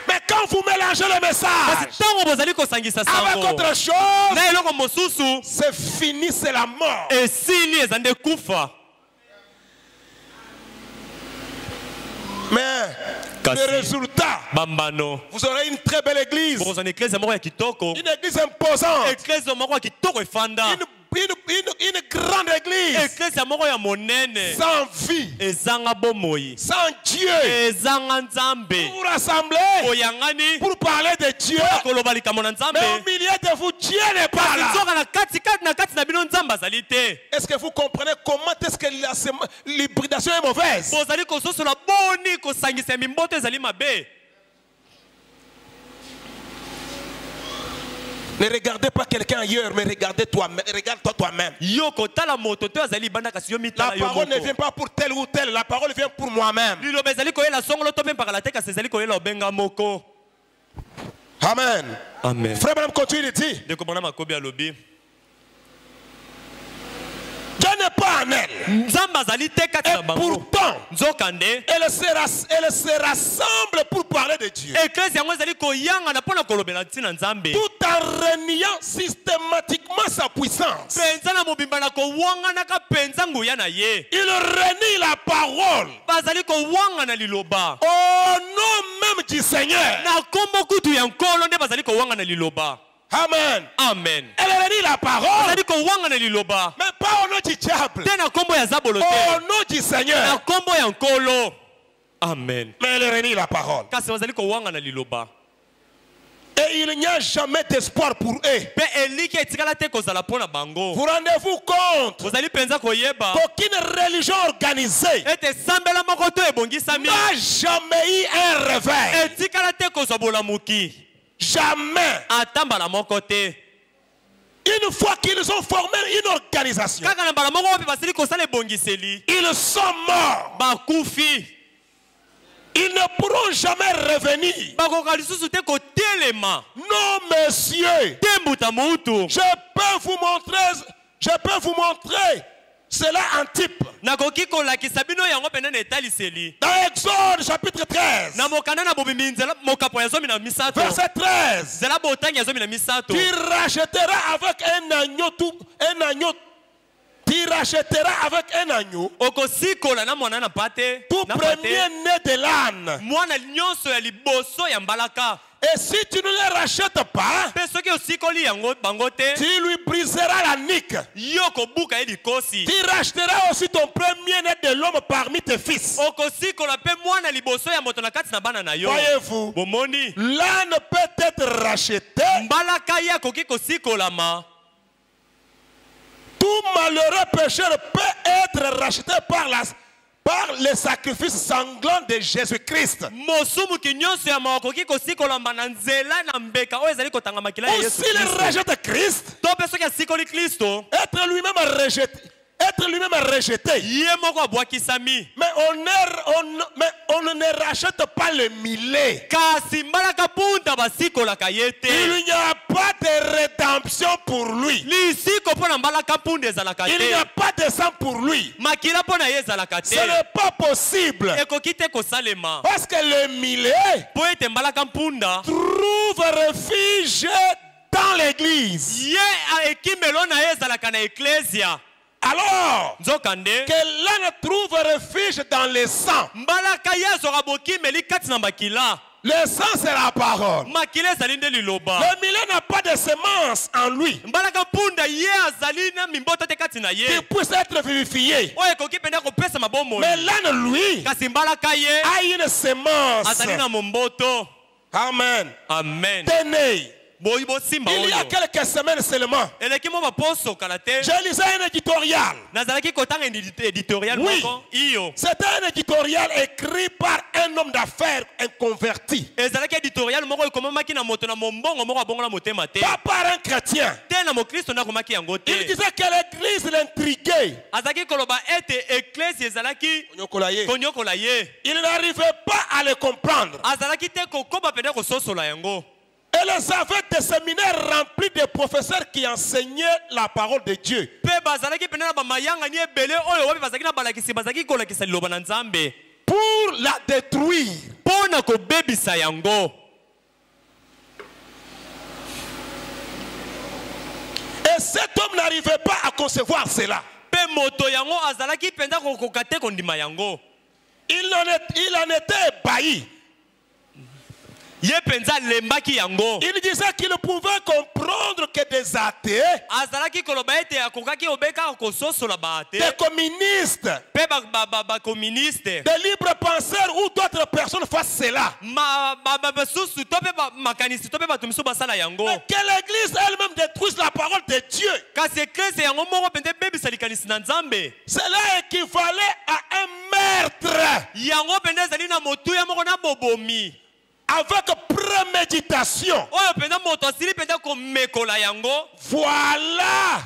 Mais quand vous mélangez le kasi message ntango bozali kosangisa avec sango autre chose, na eloko mosusu c'est fini, c'est la mort. esili eza nde kufa. Mais Kasi. le résultat, bambano vous aurez une très belle église. bokozwa na eklese moko ya kitoko. Une église imposante. eklese moko ya kitoko efanda. Une grande église. eklese moko ya monene Sans vie. ezanga bomoi Sans Dieu. ezanga nzambe. Vous vous rassemblez oyangani pour parler de Dieu. koloba likambo na nzambe. Mais au milieu de vous, Dieu n'est pas là. nzoka na kati na bino nzambe azali te. Est-ce que vous comprenez comment est-ce que l'hybridation est mauvaise? bozali kososola boni kosangisa mimboto ezali mabe. Ne regardez pas quelqu'un ailleurs, mais regarde-toi toi-même. yo kotala moto te azali banda kasi yo La mitala yo parole ne moko. vient pas pour tel ou tel, la parole vient pour moi-même. liloba ezali koyela songolo to mpe mpakala te kasi ezali koyela obenga moko. Amen. Amen. Frère Branham continue, dit, ndeko mwana makobi alobi Dieu n'est pas en elle. nzambe azali te kati Et na bango. pourtant, nzokande elle se rassemble pour parler de Dieu. eklese yango ezali koyangana mpona kolobela ntina nzambe. Tout en reniant systématiquement sa puissance. mpenza na mobimba na kowanganaka mpenza nguya na ye. Il renie la parole bazali kowangana liloba au nom même du Seigneur. na nkombo kutu ya nkolo nde bazali kowangana liloba. Amen. amen. Elle renie la parole, bazali kowangana liloba mais pas au nom du diable. te na nkombo ya zabolo Au te nom du na Seigneur. nkombo ya nkolo. amen. Mais elle renie la parole. kasi bazali kowangana liloba Et il n'y a jamais d'espoir pour eux. mpe eliki etikala te kozala mpo na bango. Vous rendez-vous compte bozali mpenza koyeba qu'aucune religion organisée ete sambela moko to ebongisami n'a jamais eu un réveil. etikala te kozwa bolamuki Jamais. ata mbala moko te. Une fois qu'ils ont formé une organisation, kaka na mbala moko mpe basili kosala ebongiseli ils sont morts. bakufi. Ils ne pourront jamais revenir. bakoka lisusu te kotelema Non, monsieur. te mbuta mutu. Je peux vous montrer cela en type. nakoki kolakisa bino yango pene na etaliseli Dans Exode chapitre 13, na mokanda na bobimi nzela mokapo ya 13 verset 13. nzela botangi ya 13. Tu rachèteras avec un agneau. Tu rachèteras avec un agneau okosikola na mwana na pate tout na premier-né de l'âne. mwana nyonso ya liboso ya mbalaka. Et si tu ne les rachètes pas, mpe soki osikoli yango bango te tu lui briseras la nuque. yo kobuka ye likosi. Tu racheteras aussi ton premier-né de l'homme parmi tes fils. okosikola mpe mwana liboso ya moto na kati na bana na yo. Voyez-vous, bomoni l'âne peut être racheté. mbalaka ye akoki kosikolama. Tout malheureux pécheur peut être racheté par le sacrifice sanglant de Jésus-Christ. mosumuki nyonso ya mawa akoki kosikolama na nzela na mbeka oyo ezali kotanga makila ya Ou yesu s'il kristo. rejette Christ, to mpe soki asikoli kristo être lui-même rejeté, être être lui-même rejeté. Ye moko abwakisami. Mais on ne rachète pas le millet. Kasi mbalaka punda basikolaka ye te. Il n'y a pas de rédemption pour lui. Lisiko mpo na mbalaka punda ezalaka Il n'y a te. pas de sang pour lui. Makila mpo na ye ezalaka te. Ce n'est pas possible. Ekoki te kosalema. Parce que le millet Po ete mbalaka mpunda trouve refuge dans l'église. ye ekimelo na ye ezalaka na eklesia. Alors Nzokande que l'âne trouve refuge dans le sang. mbalaka ye azwaka bokimeli kati na makila. Le sang, c'est la parole. Makila ezali nde liloba. Le millet n'a pas de semence en lui Mbalaka mpunda ye azali na mimboto te kati na qui ye. puisse être vivifié. Oyo ekoki mpenza kopesa mabomoi. Mais l'âne, lui, Kasi mbalaka ye a une semence. azali na momboto. Amen. Amen. Tenez. Boyi bosimba Il y a oyo. quelques semaines seulement, Eleki mo baposo kala te. je lisais un éditorial. Nazalaki kotanga éditorial Oui. moko. Iyo. C'était un éditorial écrit par un homme d'affaires inconverti. Ezalaki éditorial moko ekomamaki na moto na mombongo moko abongola motema te. Pas par un chrétien. Te na mokristo nakomaki yango Il te. disait que l'église l'intriguait. Azalaki koloba ete eklesi ezalaki konyokola ye. Il n'arrivait pas à le comprendre. Azalaki te kokoba pende kososola yango. Elle avait des séminaires remplis de professeurs qui enseignaient la parole de Dieu. Pe bazalaki pende na bamayanga ni ebele oyo wapi bazalaki na balakisi bazalaki kolakisa liloba na Nzambe. Pour la détruire. Pona kobebisa yango. Et cet homme n'arrivait pas à concevoir cela. Pe moto yango azalaki penda kokoka te kondima yango. Il en était ébahi. Ye penza lembaki yango. Il disait qu'il ne pouvait comprendre que des athées, Azalaki koloba ete akokaki obeka kososola baate. des communistes, Pe ba communiste. des libres penseurs ou d'autres personnes fassent cela. Basusu to pe makanisi to pe bato miso basala yango. Mais que l'église elle-même détruise la parole de Dieu. Kasi eklesi yango moko pende bebisa likanisi na Nzambe. Cela équivalait à un meurtre Yango pende ezali na motuya moko na bobomi. avec préméditation. Oyo pende moto asili pende komekola yango. Voilà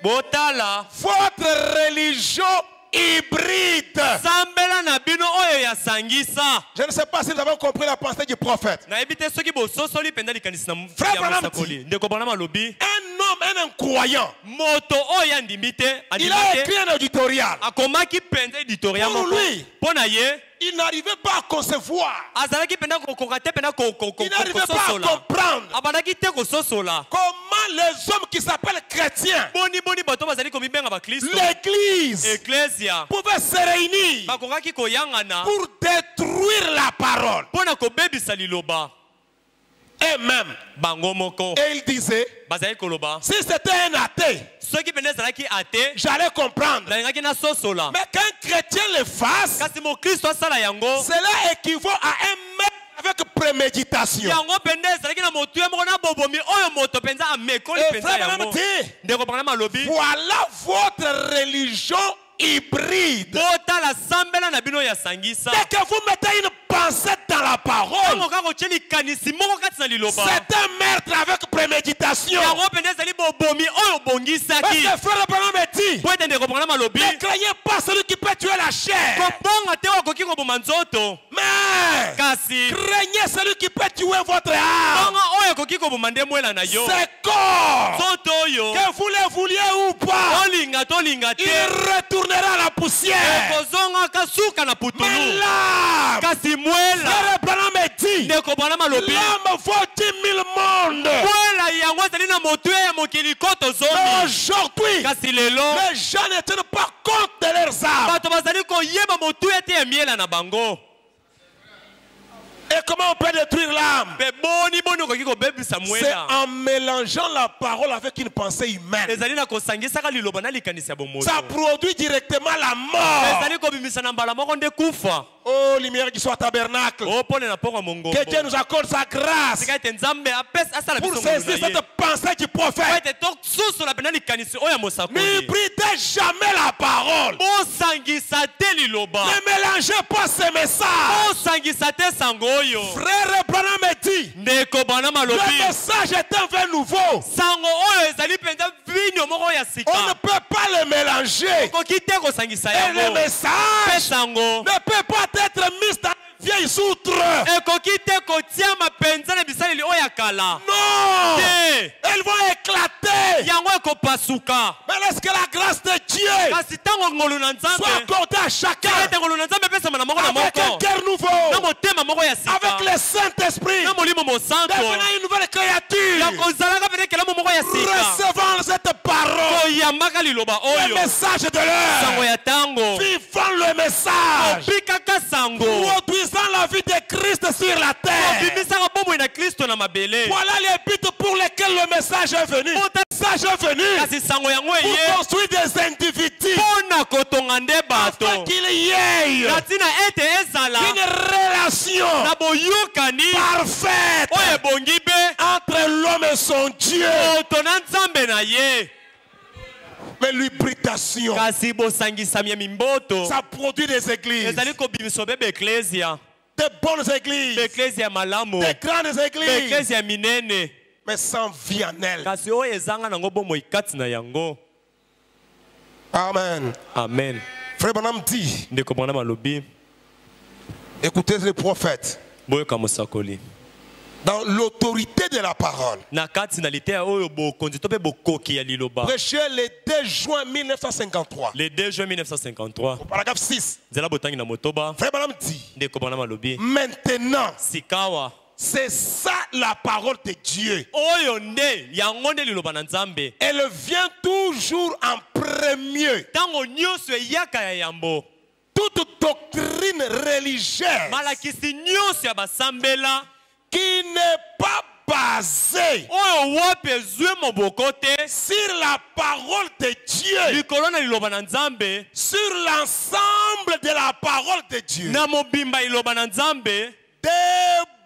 Botala. votre religion hybride. Sambela na bino oyo ya sangisa. Je ne sais pas si vous avez compris la pensée du prophète. Na ebite soki bososoli pende likanisi na Frère ya Branham mosakoli. Ndeko Branham alobi. Un homme, un incroyant, Moto oyo andimi te. il a écrit un éditorial. Akomaki pende éditorial Pour moko. lui. Pona ye. Il n'arrivait pas à concevoir. Azalaki penda kokoka te penda Il n'arrivait pas à kososola. comprendre Abandaki te kososola. comment les hommes qui s'appellent chrétiens, Boni bato bazali komibenga ba Kristo. l'église, Ecclesia. pouvaient se réunir Bakokaki koyangana. pour détruire la parole. Pona kobebisa liloba. Et même, Bango moko. et il disait, Bazali koloba. si c'était un athée, Soki pende zalaki ate. j'allais comprendre. Nalingaki na sosola. Mais qu'un chrétien le fasse, Kasi mo Kristo asala yango. cela équivaut à un meurtre avec préméditation. Yango pende zalaki na motu ya moko na bobomi oyo moto penza amekoli Et penza frère yango. Branham dit, Ndeko Branham alobi. voilà votre religion hybride. Botala sambela na bino ya sangisa. Dès que vous mettez une pensée dans la parole, Tango kako cheli kanisi moko kati na liloba. c'est un meurtre avec préméditation. Yango pende zali bobomi oyo Parce bongisaki. que frère Branham dit, Po ete ndeko Branham alobi. ne craignez pas celui qui peut tuer la chair, Kobonga te okoki koboma nzoto. mais Kasi craignez celui qui peut tuer votre âme. bonga oyo okoki koboma nde mwela na yo. C'est corps, Nzoto oyo que vous le vouliez ou pas, olinga tolinga il te. retournera à la poussière. Kozonga kasuka na Mais putulu. l'âme, Kasi mwela frère Branham dit, ndeko Branham alobi. l'âme vaut 10 000 mondes. Mwela yango ezali na motu ya mokili koto Mais zomi. aujourd'hui, Kasi lelo les gens ne tiennent pas compte de leurs âmes. bato bazali koyeba motu ete ya miela na bango. Et comment on peut détruire l'âme? Pe boni okoki kobebisa C'est mwela. en mélangeant la parole avec une pensée humaine. Ezali na kosangisaka liloba na likanisi ya bomoto. Ça produit directement la mort. Ezali kobimisa na mbala moko nde kufa. Oh, lumière qui soit tabernacle. Que Dieu nous accorde sa grâce pour saisir cette pensée du prophète. N'hybridez jamais la parole. Ne mélangez pas ces messages. Frère Branham me dit, le message est un vin nouveau. On ne peut pas le mélanger. Et le message ne peut pas être mis dans une vieille soutre. Non, elles vont éclater. Mais laisse que la grâce de Dieu soit accordée à chacun avec un cœur nouveau, avec le Saint-Esprit, devenant une nouvelle créature, recevant cette parole, le message de l'heure, vivant le message, produisant la vie de Christ sur la terre. Voilà les buts pour lesquels le message est venu. Le message est venu pour construire des individus afin qu'il y ait une relation parfaite entre l'homme et son Dieu. Mais l'hybridation, ça produit des églises, de bonnes églises, de grandes églises, mais sans vie en elles. Amen. Amen. Frère Branham dit, écoutez le prophète. Dans l'autorité de la parole. Prêché le 2 juin 1953. Le 2 juin 1953. Au paragraphe 6. Frère Branham dit, maintenant, c'est ça la parole de Dieu. Elle vient toujours en premier. Toute doctrine religieuse qui n'est pas basée sur la parole de Dieu, sur l'ensemble de la parole de Dieu, de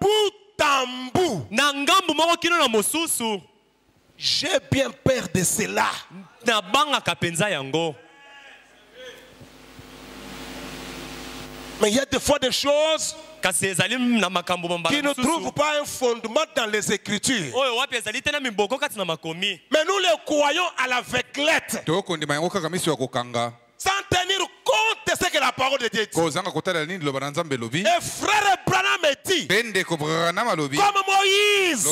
bout en bout. J'ai bien peur de cela. Mais il y a des fois des choses qui ne trouvent pas un fondement dans les Écritures. Mais nous les croyons à l'aveuglette, sans tenir compte de ce que la parole de Dieu dit. Et frère Branham me dit, comme Moïse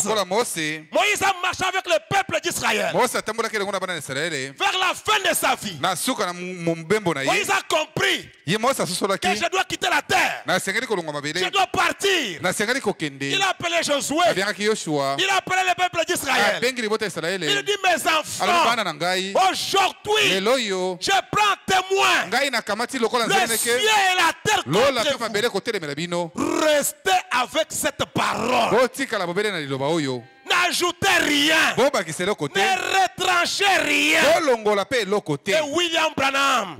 a marché avec le peuple d'Israël vers la fin de sa vie. Moïse a compris que je dois quitter la terre, je dois partir. Il a appelé Josué, il a appelé le peuple d'Israël. Il dit, mes enfants, aujourd'hui je prends témoin le ciel et la terre contre vous. Restez avec cette parole. N'ajoutez rien, ne retranchez rien. Et William Branham,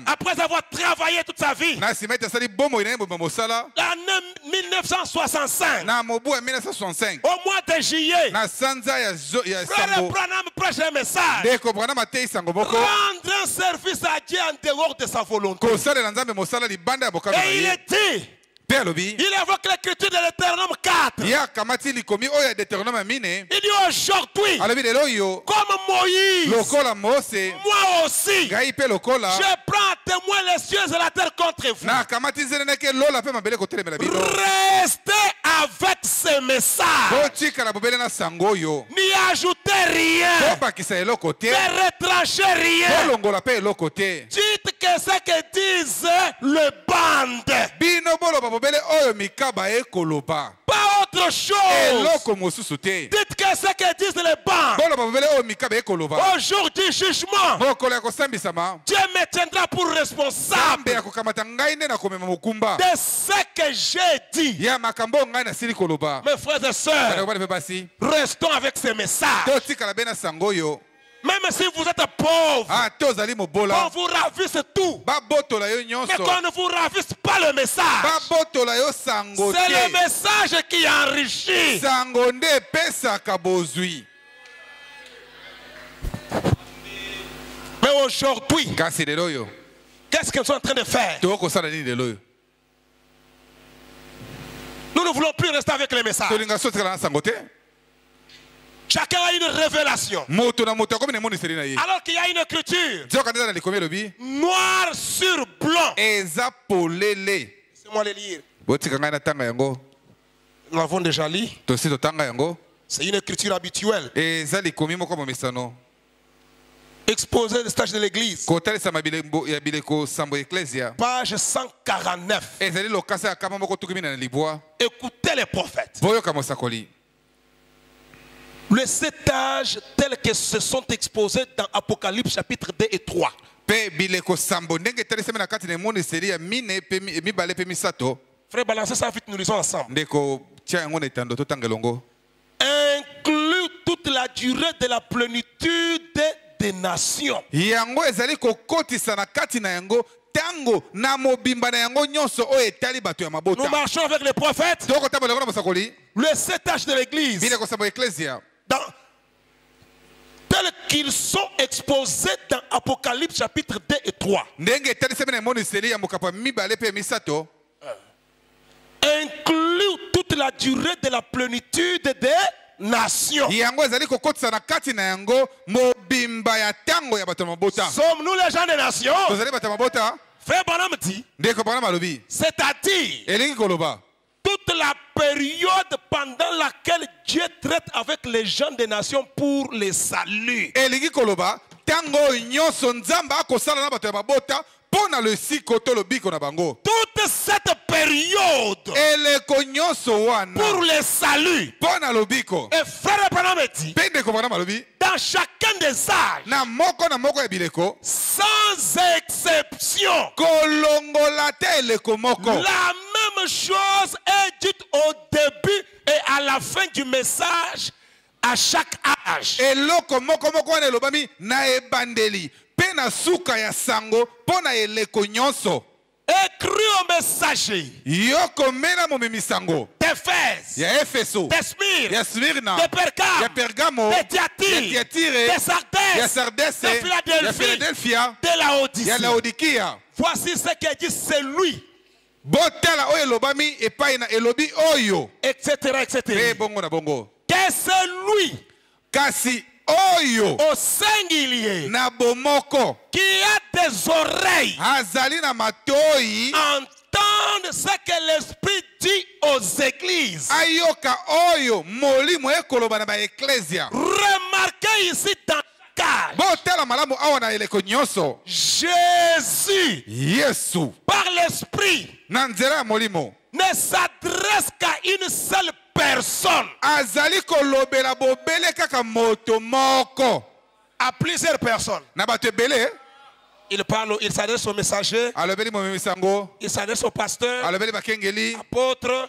après avoir travaillé toute sa vie, l'année 1965, au mois de juillet, frère Branham prêche un message: rendre un service à Dieu en dehors de sa volonté. Et il est dit, il évoque l'écriture de l'Éternome 4. Il dit aujourd'hui, comme Moïse, moi aussi, je prends à témoin les cieux et la terre contre vous. Restez avec ce message. N'y ajoutez rien, ne retranchez rien. Dites que ce que disent le bande, pas autre chose. Dites que ce que disent les bancs, au jour du jugement, Dieu me tiendra pour responsable de ce que j'ai dit. Mes frères et sœurs, restons avec ce message. Même si vous êtes pauvre, on vous ravisse tout. Mais qu'on ne vous ravisse pas le message. C'est le message qui enrichit. Mais aujourd'hui, qu'est-ce qu'ils sont en train de faire? Nous ne voulons plus rester avec les messages. Chacun a une révélation. Alors qu'il y a une écriture noir sur blanc. Laissez-moi les lire. Nous l'avons déjà lu. C'est une écriture habituelle. Exposé le stage de l'église. Page 149. Écoutez les prophètes. Les 7 âges tels que se sont exposés dans Apocalypse chapitre 2 et 3. Frère, balancez ça vite, nous lisons ensemble. Inclut toute la durée de la plénitude des nations. Nous marchons avec les prophètes. Les 7 âges de l'église. Tels qu'ils sont exposés dans Apocalypse chapitre 2 et 3. Inclut toute la durée de la plénitude des nations. Sommes-nous les gens des nations? Frère Branham dit, c'est-à-dire toute la période pendant laquelle Dieu traite avec les gens des nations pour les saluts. Toute cette période pour les saluts. Et frère Branham dit, dans chacun des âges, sans exception, la même chose est dite au début et à la fin du message à chaque âge. Écrit au messager d'Éphèse, de Smyrne, de Pergame, de Thyatire, de Sardès, de Philadelphie, de Laodicée. Voici ce que dit celui, etc. Que celui au singulier qui a des oreilles entende ce que l'Esprit dit aux églises. Remarquez ici dans Jésus par l'Esprit ne s'adresse qu'à une seule personne. À plusieurs personnes. Il s'adresse au messager. Il s'adresse au pasteur, apôtre,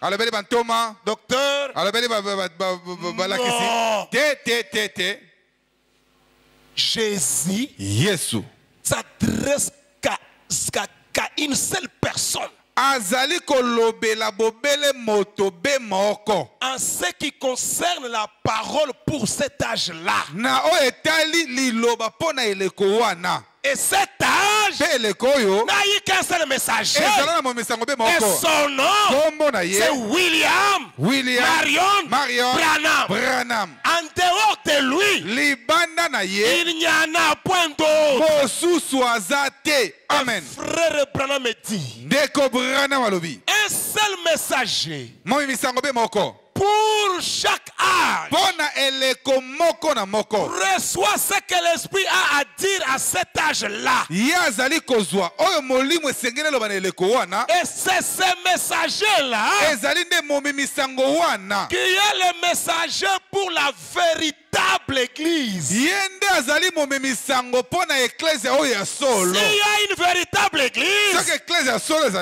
docteur. Jésus s'adresse qu'à une seule personne. En ce qui concerne la parole pour cet âge-là. Et cet âge n'a eu qu'un seul messager. Et son nom, c'est William Marion Branham. En dehors de lui, il n'y en a point d'autre. Amen. Frère Branham dit, un seul messager pour chaque âge reçoit ce que l'Esprit a à dire à cet âge-là. Et c'est ce messager-là qui est le messager pour la véritable église. S'il y a une véritable église,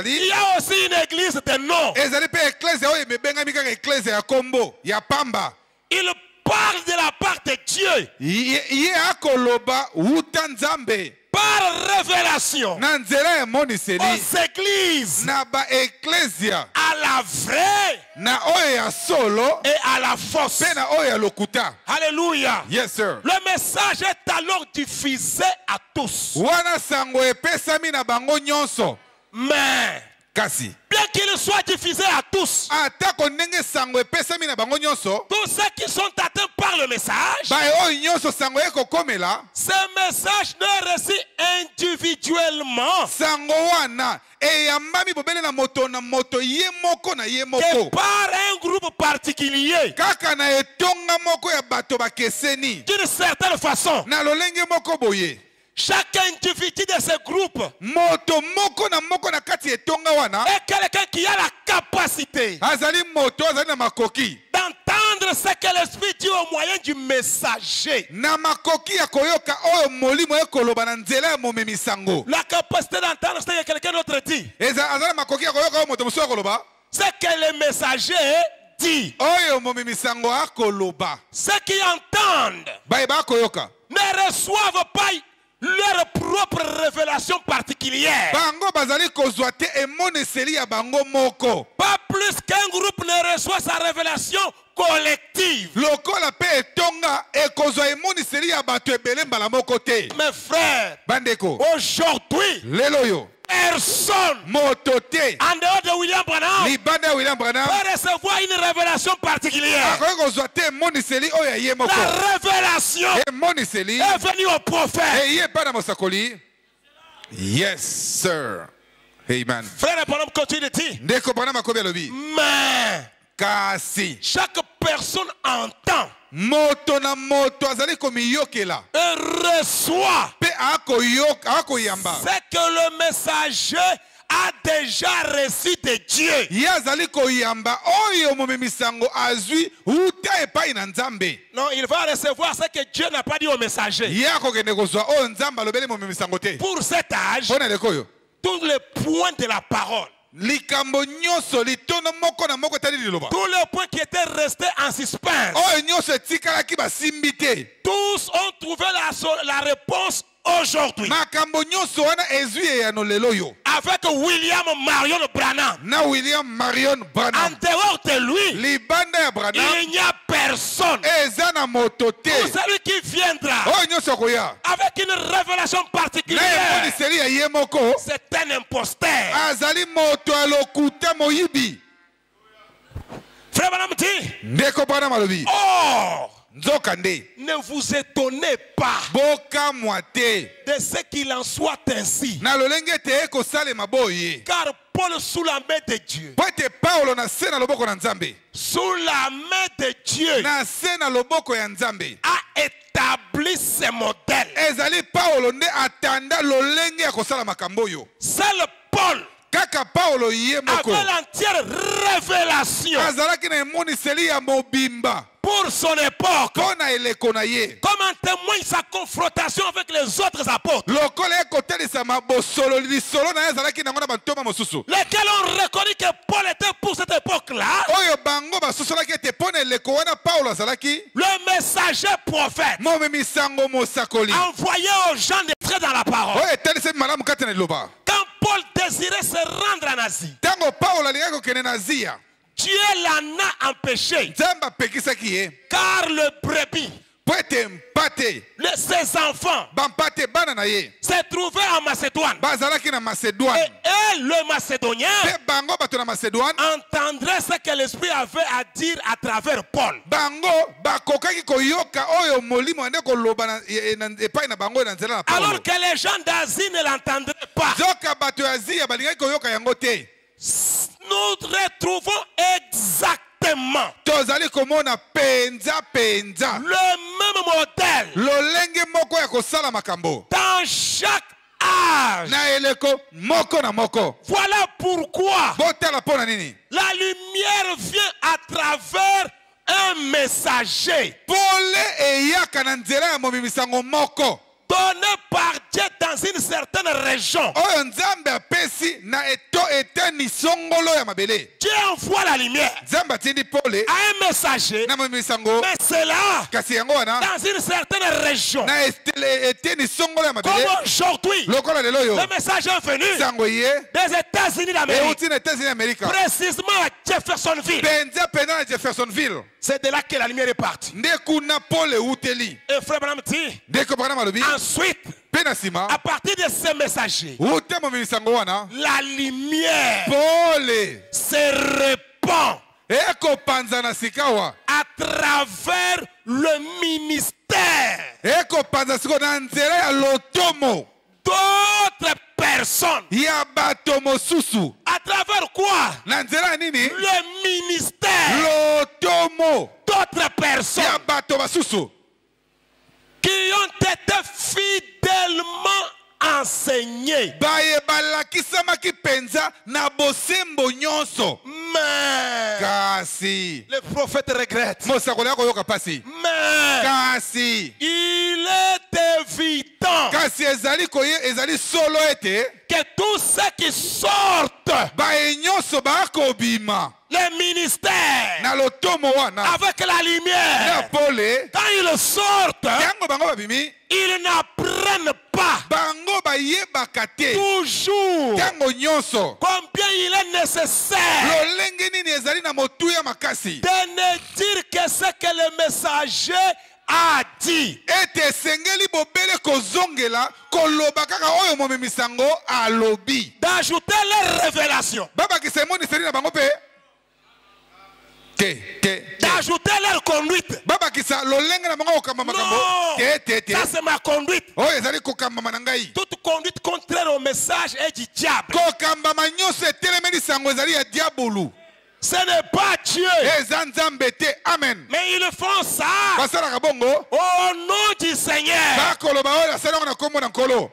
il y a aussi une église de nom. Il parle de la part de Dieu. Ye akoloba uta nzambe. Par révélation. Na nzela ya moniseli. Aux églises. Na ba ecclesia. À la vraie. Na oyo ya solo. Et à la fausse. Pe na oyo ya lokuta. Alléluia. Yes, sir. Le message est alors diffusé à tous. Wana sango epesami na bango nyonso. Mais kasi bien qu'il soit diffusé à tous, atako ndenge sango epesami na bango nyonso, tous ceux qui sont atteints par le message, ba oyo nyonso sango ekokomela, ce message ne reçu individuellement, sango wana eyambami bobele na moto ye moko na ye moko, que par un groupe particulier, kaka na etonga moko ya bato bakeseni, d'une certaine façon. na lolenge moko boye. Chaque individu de ce groupe moto moko na kati etonga wana est quelqu'un qui a la capacité azali moto azali na makoki d'entendre ce que l'Esprit dit au moyen du messager. na makoki ya koyoka oyo molimo ekoloba na nzela ya momemi sango. La capacité d'entendre ce que quelqu'un d'autre dit. Azali makoki ya koyoka oyo moto mosusu akoloba Ce que le messager dit. Oyo momemi sango akoloba. Ceux qui entendent Baïba koyoka ne reçoivent pas leur propre révélation particulière. bango bazali kozwa te emoneseli ya bango moko. Pas plus qu'un groupe ne reçoit sa révélation collective. Lokola pe etonga ekozwa emoneseli ya bato ebele mbala moko te. Mes frères, bandeko, aujourd'hui, lelo yo personne moto te en dehors de William Branham libanda ya William Branham peut recevoir une révélation particulière. akoki kozwa te emoneseli oyo ya ye moko. La révélation emoneseli est venue au prophète. eye epai na mosakoli. Yes sir, amen. Frère Branham continue de dire, ndeko Branham akobi alobi mais kasi chaque personne entend moto na moto azali komiyokela et reçoit pe akoyoka akoyamba ce que le messager a déjà reçu de Dieu. ye azali koyamba oyo momemi sango azwi uta epai na nzambe. Non, il va recevoir ce que Dieu n'a pas dit au messager. ye akokende kozwa oyo nzambe alobeli momemi sango te. Pour cet âge, mpo na eleko oyo tous les points de la parole, likambo nyonso litono moko na moko etali liloba tous les points qui étaient restés en suspense, oyo nyonso etikalaki basimbi te, tous ont trouvé la réponse aujourd'hui. makambo nyonso wana ezwi eyano lelo yo Avec William Marion Branham. na William Marion En Branham. dehors de lui, libanda ya Branham il n'y a personne. eza na moto te Pour celui qui viendra oyo nyonso akoya avec une révélation na particulière, emoniseli ya ye moko c'est un imposteur. azali moto ya lokuta moyibi. Frère Branham dit, ndeko Branham alobi oh, nzokande ne vous étonnez pas bokamwa te de ce qu'il en soit ainsi. na lolenge te ekosalema boye Car Paul, sous la main de Dieu, po ete Paulo na se na loboko na nzambe sous la main de Dieu, na se na loboko ya nzambe a établi ce modèle. ezali Paulo nde atanda lolenge ya kosala makambo oyo. Seul Paul kaka Paulo ye moko avait l'entière révélation azalaki na emoniseli ya mobimba pour son époque. mpo na eleko na ye. Comme en témoigne sa confrontation avec les autres apôtres, lokola ekotelisama bosolo lisolo na ye azalaki nango na bantoma mosusu lesquels ont reconnu que Paul était pour cette époque-là oyo bango basosolaki ete mpo na eleko wana Paulo azalaki le messager prophète momemi sango mosakoli envoyé aux gens d'entrer dans la parole. oyo etelisami malamu kati na liloba. Quand Paul désirait se rendre en Asie, ntango Paulo alingaki kokende na Azia, Dieu l'en a empêché, nzambe apekisaki ye car le brebis, mpo ete mpate ses enfants, bampate bana na ye se trouvaient en Macédoine. bazalaki na Macédoine Et le Macédonien mpe bango bato na Macédoine entendrait ce que l'Esprit avait à dire à travers Paul. bango bakokaki koyoka oyo molimo ande koloba epai na bango na nzela na Paulo. Alors que les gens d'Asie ne l'entendraient pas. zoka bato ya Azia balingaki koyoka yango te. Nous retrouvons exactement tozali komona penza penza le même modèle lolenge moko ya kosala makambo dans chaque âge. na eleko moko na moko. Voilà pourquoi botala mpo na nini la lumière vient à travers un messager pole eyaka na nzela ya momimisango moko donné par Dieu dans dans une certaine région. oyo nzambe apesi na eteni songolo ya mabele. Dieu envoie la lumière Nzambe atindi pole à un messager, na momisango mais c'est là, kasi yango wana dans une certaine région. na eteni songolo ya Comme mabele aujourd'hui, lokola lelo oyo le message est venu sango ye des États-Unis d'Amérique, euti na États-Unis d'Amérique précisément à Jeffersonville. penza pena na Jeffersonville C'est de là que la lumière est partie. nde kuna pole euteli Et frère Branham dit, ndeko bana malobi ensuite, mpe na nsima à partir de ces messagers, ute momisango wana la lumière pole se répand ekopanza na sikawa à travers le ministère ekopanza siko na nzela ya lotomo d'autres personnes. ya bato mosusu À travers quoi? na nzela ya nini Le ministère lotomo d'autres personnes ya bato basusu qui ont été fidèlement enseignés. baye balakisamaki penza na bosembo nyonso Mais kasi le prophète regrette. mosakoli akoyoka pasi Mais kasi il est évident kasi ezali solo ete que tous ceux qui sortent baye nyonso bakobima le ministère na lotomo wana avec la na lumière, pole quand ils sortent, yango bango babimi ils n'apprennent pas bango bayebaka te toujours ntango nyonso combien il est nécessaire lolenge nini ezali na motuya makasi de ne dire que ce que le messager a dit. ete esengeli bobele kozongela koloba kaka oyo momemisango alobi D'ajouter les révélations, babakisa emoniseli na bango mpe te d'ajouter leur conduite. babakisa lolenge na bango kokamba makambo Non, te ça c'est ma conduite. oyo ezali kokambama na ngai Toute conduite contraire au message est du diable. kokambama nyonso etelemeli sango ezali ya diabolu Ce n'est pas Dieu. eza nzambe te amen Mais ils font ça basalaka bongo au nom du Seigneur. bakoloba oyo asalango na kombo na nkolo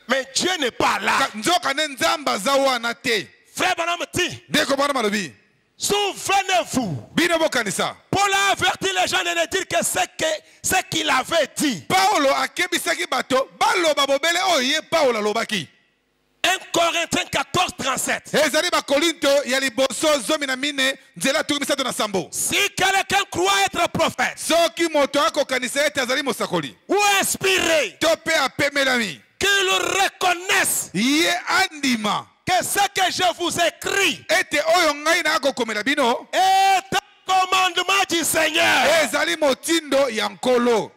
Mais Dieu n'est pas là. nzoka nde nzambe aza wana te Frère Branham dit, ndeko bana malobi souvenez-vous, bino bokanisa Paul a averti les gens de ne dire que ce qu'il avait dit. paulo akebisaki bato baloba bobele oyo ye paulo alobaki 1 Corinthiens 14, 37. ezali bakorinto ya liboso 14 nzela tuku misato na sambo Si quelqu'un croit être prophète soki moto akokanisa ete azali mosakoli ou inspiré, to mpe apemelami qu'il reconnaisse ye andima que ce que je vous écris ete oyo ngai na akokomela bino est un commandement du Seigneur. ezali motindo ya nkolo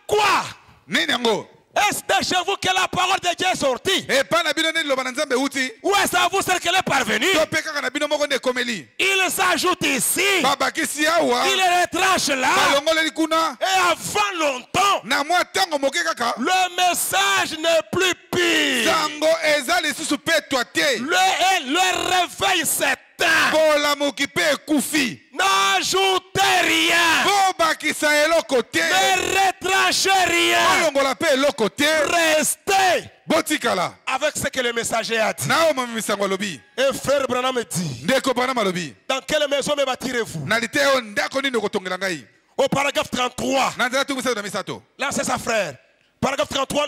Quoi? nini yango Est-ce de chez vous que la parole de Dieu est sortie? epa na bino nde liloba na nzambe euti Ou est-ce à vous celle qu'elle est parvenue? to mpe kaka na bino moko nde ekomeli Il s'ajoute ici. babakisi awa Il retranche là. balongoleli kuna Et avant longtemps, na mwa ntango moke kaka le message n'est plus pire. sango eza lisusu petwa te Le réveil s'éteint. bolamuki mpe ekufi N'ajoutez rien. bobakisa eloko te Ne retranchez rien. bolongola mpe eloko te Restez botikala avec ce que le messager a dit. na oyo mamimisango alobi Et frère Branham dit, ndeko bana malobi dans quelle maison me bâtirez-vous? na lite oyo ndako nini okotongela ngai Au paragraphe 33, na nzela tuku misato na misato là c'est sa frère. Paragraphe 33,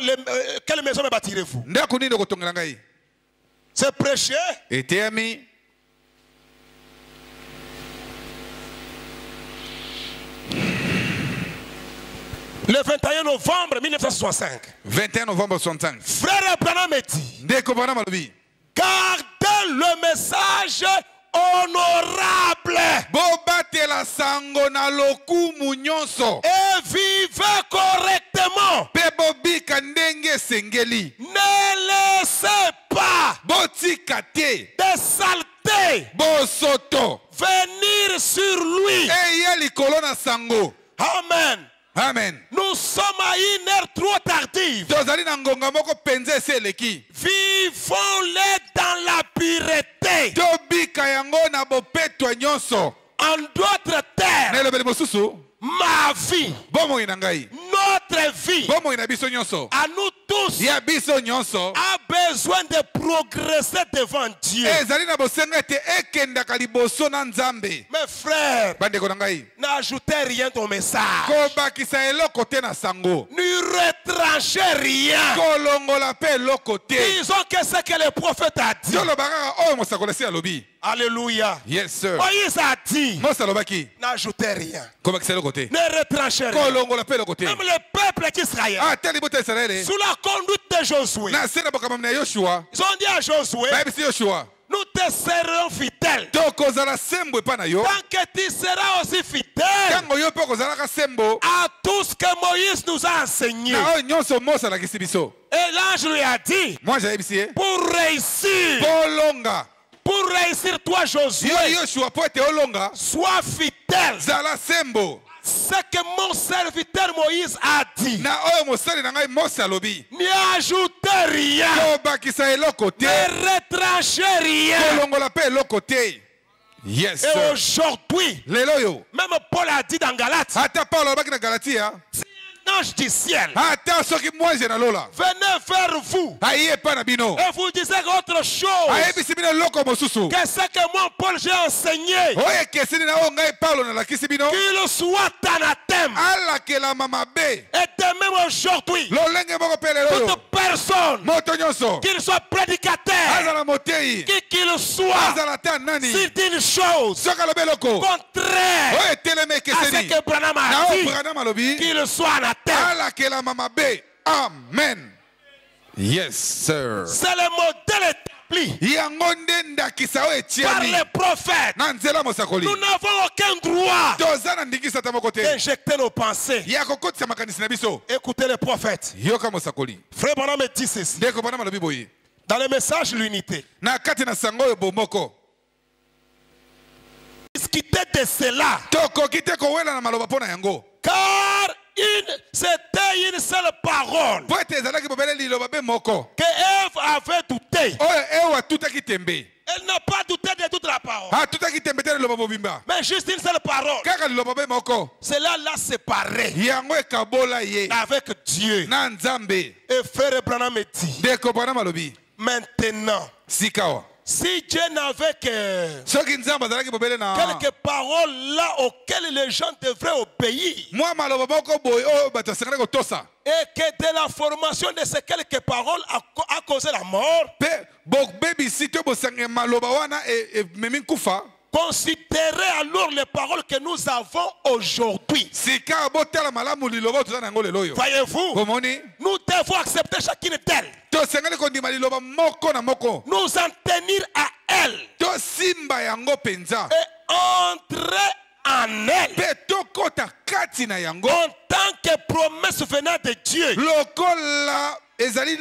quelle maison me bâtirez-vous? ndako nini okotongela ngai C'est prêcher. eteyami Le 21 novembre 1965. 21 novembre 65 Frère Branham dit, ndeko bana malobi gardez le message honorable bobatela sango na lokumu nyonso et vivez correctement. mpe bobika ndenge esengeli Ne laissez pas botika te de saleté bosoto venir sur lui. eya likolo na sango Amen. amen Nous sommes à une heure trop tardive. tozali na ngonga moko mpenza esi eleki Vivons-les dans la pureté. tobika yango na bopetwa nyonso En d'autres na termes, elobeli mosusu ma vie, bomoi na ngai notre vie, bomoi na biso nyonso à nous tous, ya biso nyonso a besoin de progresser devant Dieu. ezali na bosenga ete ekendaka liboso na nzambe. Mes frères, bandeko na ngai, n'ajoutez rien au message. kobakisa eloko te na sango, Ne retranchez rien. kolongola pe eloko te. Disons que ce que le prophète a dit. toloba kaka oyo mosakolasi alobi. Alléluia. Yes sir. Moïse a dit, mose alobaki n'ajoutez rien. kobakisa eloko te, Ne retranchez rien. kolongola pe eloko te. Même le peuple d'Israël, ata libota ya israele sous la conduite de Josué, na se na bokamami na yoshua, ils ont dit à Josué, bayebisi yoshua, nous te serons fidèles. tokozala sembo epa na yo, Tant que tu seras aussi fidèle ntango yo mpe okozalaka sembo à tout ce que Moïse nous a enseigné. na oyo nyonso mose alakisi biso. Et l'ange lui a dit, moi ayebisi ye pour réussir, toi Josué, yo yoshua po ete olonga, sois fidèle. zala sembo Ce que mon serviteur Moïse a dit, na oyo mosali na ngai mose alobi. n'y ajoutez rien, kobakisa eloko te, ne retranchez rien. kolongola pe eloko te. Yes Et sir. aujourd'hui, lelo oyo même Paul a dit dans Galates, ata paulo alobaki na galatia, un ange du ciel ata soki mwanze na lola venez vers vous aye epa na bino, et vous disiez autre chose ayebisi bino eloko mosusu que ce que moi Paul j'ai enseigné, oyo ekeseni na oyo ngai paulo nalakisi bino, qu'il soit anathème. alakelama mabe. Et de même aujourd'hui, lolenge moko mpe lelo oyo toute personne, moto nyonso qu'il soit prédicateur, azala motei, qui qu'il soit, azala ta nani, c'est une chose soki alobi eloko contraire oyo etelemi à ce ekeseni que Branham na a oyo dit, branam alobi, qu'il soit anathème. alakelama mabe. Amen. Yes sir. C'est le modèle établi yango nde ndakisa oyo par etiami les prophètes. na nzela mosakoli. Nous n'avons aucun droit toza na ndingisa ata moko te d'injecter nos pensées. ya kokotisa makanisi na biso. Écoutez les prophètes. yoka mosakoli. Frère Branham dit ceci. ndeko bana malobi boye Dans le message l'unité, na kati na sango oyo bomoko, discuter de cela. tokoki te kowela na maloba mpo na yango, Car c'était une seule parole po ete ezalaki bobele liloba be moko que Ève avait douté. oyo ewa atutaki tembe, Elle n'a pas douté de toute la parole, atutaki tembe te liloba mobimba, mais juste une seule parole. kaka liloba be moko Cela l'a séparé yango ekabola ye avec Dieu. na nzambe. Et frère Branham dit, ndeko bana malobi maintenant, sikawa si Dieu n'avait que soki nzambe azalaki bobele na quelques paroles là auxquelles les gens devraient obéir, mwa maloba moko boye oyo bato basengeli kotosa, et que de la formation de ces quelques paroles a causé la mort, mpe bobebisi to bosange maloba wana ememi nkufa, considérez alors les paroles que nous avons aujourd'hui. sika botala malamu liloba oyo toza na yango lelo oyo. Voyez-vous, bomoni nous devons accepter chacune d'elles, tosengeli kondima liloba moko na moko, nous en tenir à elles tosimba yango mpenza et entrer en elles mpe tokota kati na yango en tant que promesse venant de Dieu. lokola ezali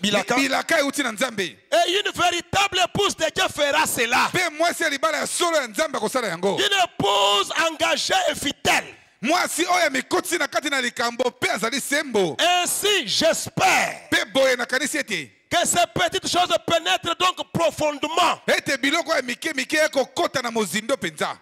bilaka euti na nzambe, Et une véritable épouse de Dieu fera cela. mpe mwasi ya libala ya solo ya nzambe akosala yango. Une épouse engagée et fidèle. mwasi oyo amikotisi na kati na likambo mpe azali sembo, Ainsi, j'espère mpe boye nakanisi ete que ces petites choses pénètrent donc profondément, ete biloko ya mike mike ekokota na mozindo mpenza,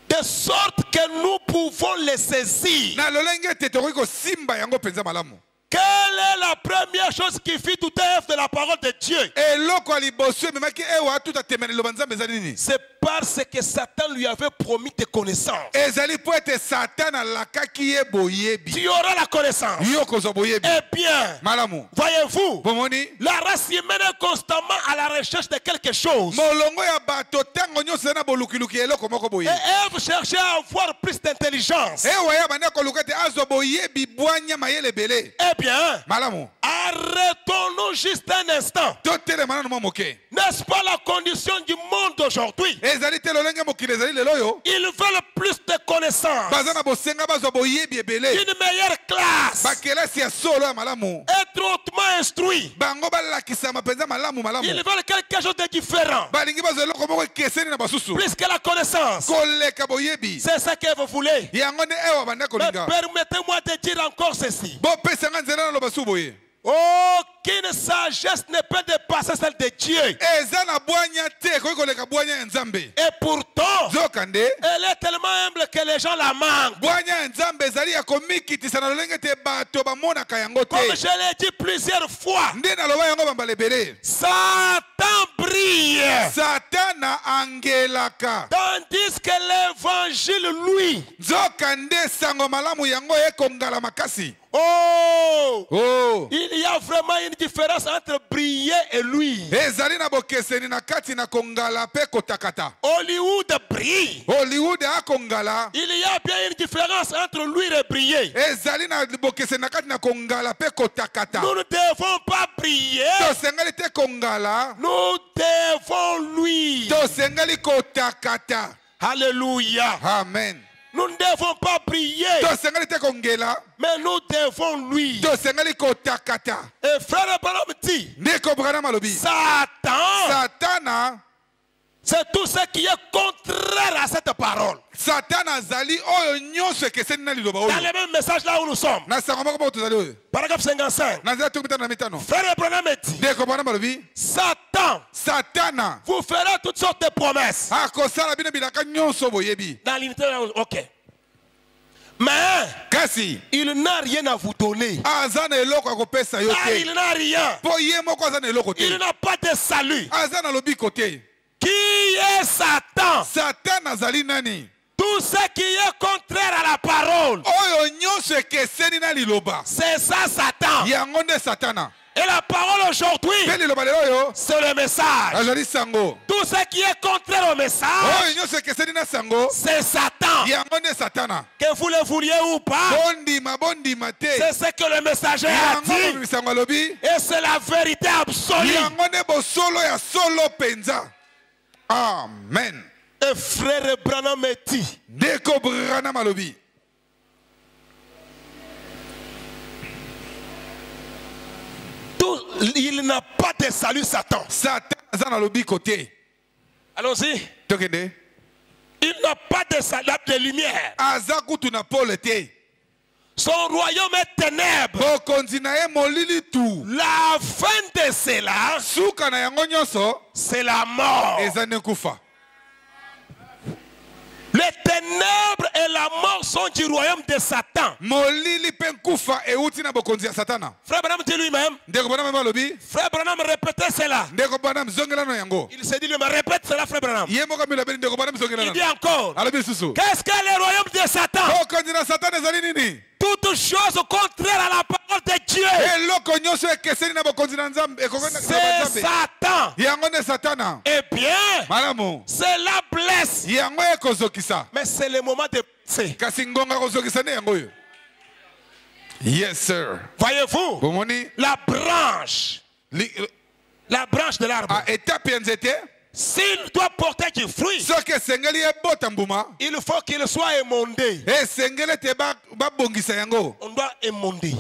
de sorte que nous pouvons les saisir. na lolenge ete tokoki kosimba yango mpenza malamu. Quelle est la première chose qui fit tout œuvre de la parole de Dieu? eloko ya liboso ememaki ewa atuta temena liloba nzambe ezali nini? C'est parce que Satan lui avait promis des connaissances. ezali po ete satan alakaki ye boyebi, Tu auras la connaissance. yo kozwa boyebi Eh bien, malamu. voyez-vous, bomoni la race humaine est constamment à la recherche de quelque chose. molongo ya bato ntango nyonso eza na bolukiluki ya eloko moko boye. Et Ève cherchait à avoir plus d'intelligence. ewa ya banda koluka ete azwa boyebi bwanya mayele ebele Eh bien, malamu. arrêtons-nous juste un instant. totelema nano mwa moke, N'est-ce pas la condition du monde d'aujourd'hui? ezali te lolenge mokili ezali lelo oyo Ils veulent plus de connaissances, baza na bosenga bazwa boyebi ebele, une meilleure classe, bakelasi ya solo ya malamu, être hautement instruit. bango balakisama mpenza malamu malamu, Ils veulent quelque chose de différent, balingi bazwa eloko moko ekeseni na basusu plus que la connaissance. koleka boyebi. C'est ça que vous voulez. yango nde ewa banda Mais kolinga permettez-moi de dire encore ceci. bopesanga nzela naloba su boye. Oh, Aucune sagesse ne peut dépasser celle de Dieu. eza na bwanya te koki koleka bwanya ya nzambe. Et pourtant, Nzokande elle est tellement humble que les gens la manquent. bwanya ya nzambe ezali ya komikitisa na lolenge te bato bamonaka yango Comme te. je l'ai dit plusieurs fois, Nde naloba yango bambala ebele. Satan brille. Satana angelaka. Tandis que l'évangile, lui, Nzokande sango malamu yango ekongala makasi. oh, Oh. il y a vraiment une différence entre briller et lui. Ezali na bokeseni na kati na kongala pe kotakata. Hollywood brille. Hollywood akongala. Il y a bien une différence entre lui et briller. Ezali na bokeseni na kati na kongala pe kotakata. Nous ne devons pas briller. Tosengali te kongala. Nous devons lui. Tosengali kotakata. Alléluia. Amen. Nous ne devons pas briller, Tosengali te kongela. mais nous devons lui. Tosengali kotakata. Et frère Branham dit, Ndeko Branham alobi. Satan, Satana. c'est tout ce qui est contraire à cette parole. Satana azali oyo nyonso ekeseni na liloba Dans oyo. le même message là où nous sommes, Na sango moko moko tozali oyo. paragraphe 55, Na nzela tukita na mitano. frère Branham dit, Ndeko Branham alobi. Satan Satana vous fera toutes sortes de promesses. akosala bino bilaka nyonso boyebi. Dans l'unité, ok. Mais Kasi il n'a rien à vous donner. aza na eloko akopesa yo Ah, te. il n'a rien. Po ye moko aza na eloko te. Il n'a pas de salut. Aza na lobiko te. Qui est Satan? Satana azali nani? Tout ce qui est contraire à la parole, Oyo nyonso ekeseni na liloba. c'est ça Satan. Yango nde Satana. Et la parole aujourd'hui, Pe liloba lelo oyo c'est le message. azali sango. Tout ce qui est contraire au message, Oyo nyonso ekeseni na sango. c'est Satan. Yango nde Satana. Que vous le vouliez ou pas, Bondima te. c'est ce que le messager a Yango dit. mobisango alobi. Et c'est la vérité absolue. Yango nde bosolo ya solo penza. Amen. Et frère Branham dit, Ndeko Branham alobi. il n'a pas de salut Satan. Satan aza na lobiko te. Allons-y. Tokende. Il n'a pas de salut de lumière. Aza kutu na pole te. Son royaume est ténèbres. Bokonzi na ye molili tu. La fin de cela, Suka na yango nyonso c'est la mort. eza ne kufa. Les ténèbres et la mort sont du royaume de Satan. Molili pe kufa euti na bokonzi ya Satana. Frère Branham dit lui-même, Ndeko Branham alobi. Frère Branham répétait cela. Ndeko Branham zongela no yango. Il s'est dit lui-même, répète cela, Frère Branham. Ye moko milobeli ndeko Branham zongela Il no. dit encore, Alobi susu. qu'est-ce que le royaume de Satan? Bokonzi na Satana ezali nini? Toute chose contraire à la parole de Dieu. Eloko nyonso ekeseni na bokonzi na Nzambe ekokoni na C'est Nzambe. Satan. Yango nde Satana. Eh bien, Malamu. cela blesse. Yango ekozokisa. Mais c'est le moment de passer. Kasi ngonga kozokisa nde yango oyo. Yes sir. Voyez-vous, Bomoni la branche de l'arbre, a étape ya nzete. s'il doit porter du fruit, Soki esengeli ebota mbuma. il faut qu'il soit émondé. Esengeli te babongisa yango. On doit émonder.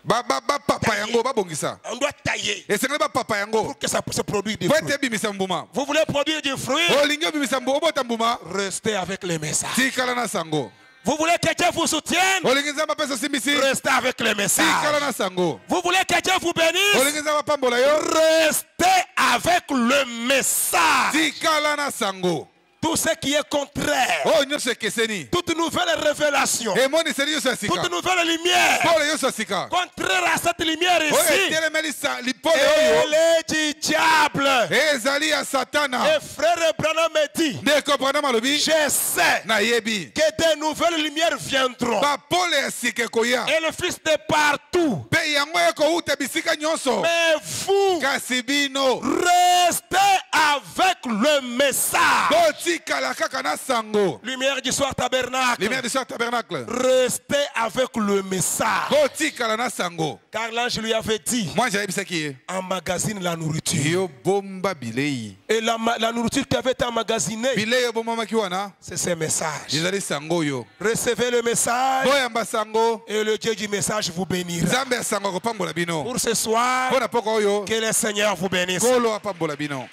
Papa yango babongisa. On doit tailler Esengeli papa yango. pour que ça puisse produire du Po fruit. ete ebimisa mbuma. Vous voulez produire du fruit? Olingi obimisa obota mbuma. Restez avec les messages. Tikala na sango. Vous voulez que Dieu vous soutienne? Olingi Nzambe apesa simbisi. Restez avec les messages. Tikala na sango. Vous voulez que Dieu vous bénisse? Olingi Nzambe apambola yo. Restez avec le message. Tikala na sango. Tout ce qui est contraire, Oh nyonso ekeseni. toute nouvelle révélation, Emoniseli nyonso ya sika. toute nouvelle lumière, Pole nyonso ya sika. contraire à cette lumière Oyo ici, etelemeli lipole oyo. elle est du diable. Ezali ya Satana. Et frère Branham me dit, Ndeko Branham alobi. je sais Nayebi. que de nouvelles lumières viendront. Bapole ya sika ekoya. Et le Fils de partout. Pe yango ekouta bisika nyonso. Mais vous, Kasi bino. restez avec le message. Botikala kaka na sango. Lumière du soir tabernacle. Lumière du soir tabernacle. Restez avec le message. Botikala na sango. Car l'ange lui avait dit, Moi j'ayebisaki ye. emmagasine la nourriture. Yo bomba bilei. Et la nourriture qui avait été emmagasinée, Bilei yo bomamaki wana. c'est ce message. Ezali sango yo. Recevez le message Boyamba sango. et le Dieu du message vous bénira. Nzambe ya sango akopambola bino. Pour ce soir, Mpona poko oyo. que le Seigneur vous bénisse. Kolo apambola bino.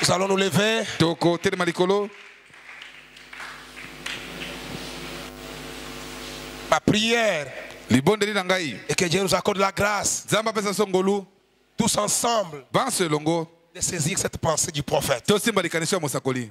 Nous allons nous lever. Toko telema likolo. Ma prière libondeli na ngai Et que Dieu nous accorde la grâce, nzambe apesa biso ngolu tous ensemble, banso elongo de saisir cette pensée du prophète. tosimba likanisi ya mosakoli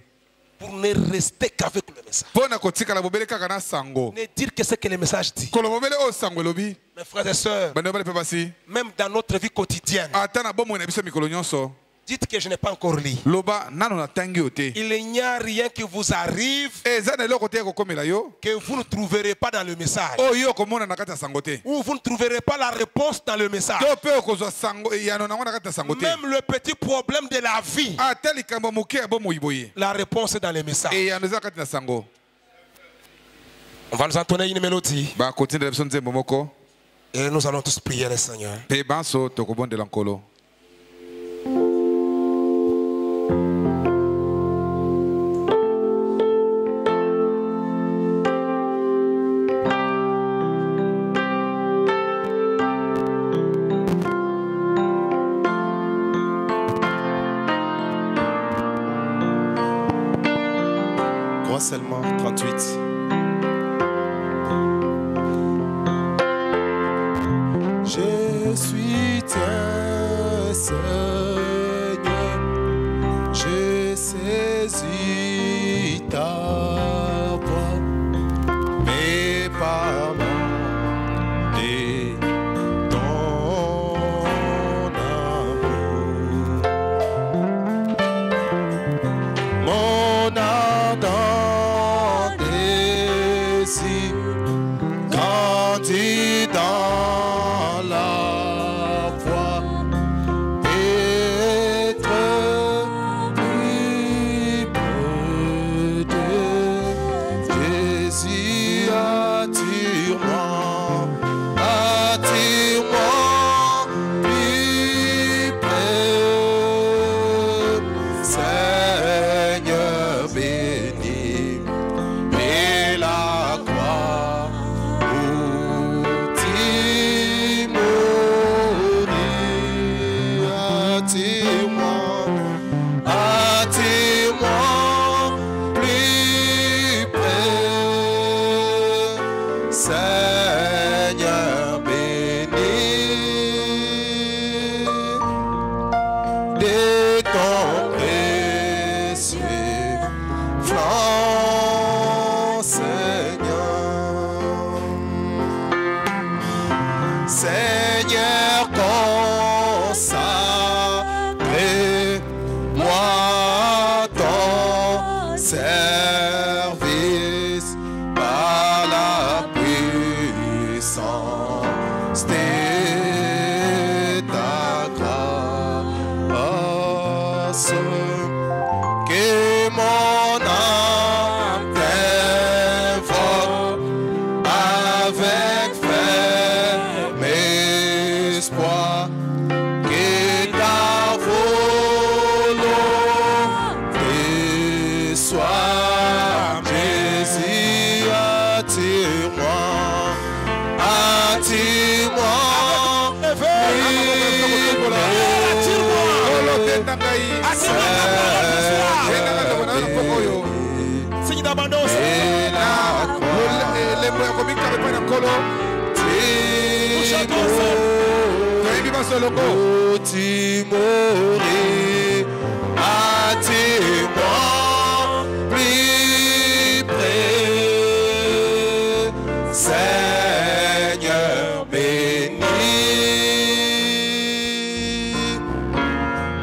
Pour ne rester qu'avec le message. mpo na kotikala bobele kaka na sango Ne dire que ce que le message dit. koloba bobele oyo sango elobi Mes frères et sœurs, bande bale mpe basi même dans notre vie quotidienne, ata na bomoi na biso mikolo nyonso dites que je n'ai pas encore lu. loba nano natangi yo te Il n'y a rien qui vous arrive eza na eloko te ekokomela yo que vous ne trouverez pas dans le message. oyo yo okomona na kati ya sango te Ou vous ne trouverez pas la réponse dans le message. to mpe okozwa sango eyano nango na kati ya sango te Même le petit problème de la vie, ata likambo moke ya bomoi boye la réponse est dans le message. eyano eza na kati na sango On va nous entonner une mélodie bakotindela biso nzembo moko et nous allons tous prier le Seigneur. mpe banso tokobondela nkolo Crois seulement 38. Je suis tien, Seigneur, j'ai saisi ta voix, mes paroles et ton amour. Mon ardent désir grandit dans la foi, être plus près de Jésus. Attire-moi plus près, Seigneur béni, et la croix où tu mourus. Attire-moi plus près, Seigneur béni, de ton précieux flanc, Seigneur. Seigneur, consacrez-moi ton service par la puissance de ta grâce. Que mon âme t'invoque avec ferme espoir, que ta volonté soit. Jésus, attire-moi, attire-moi, Signe d'abandon. elembo ya komikala epai na nkolo toyebi banso elongo Timoré, attire-moi plus près, Seigneur béni,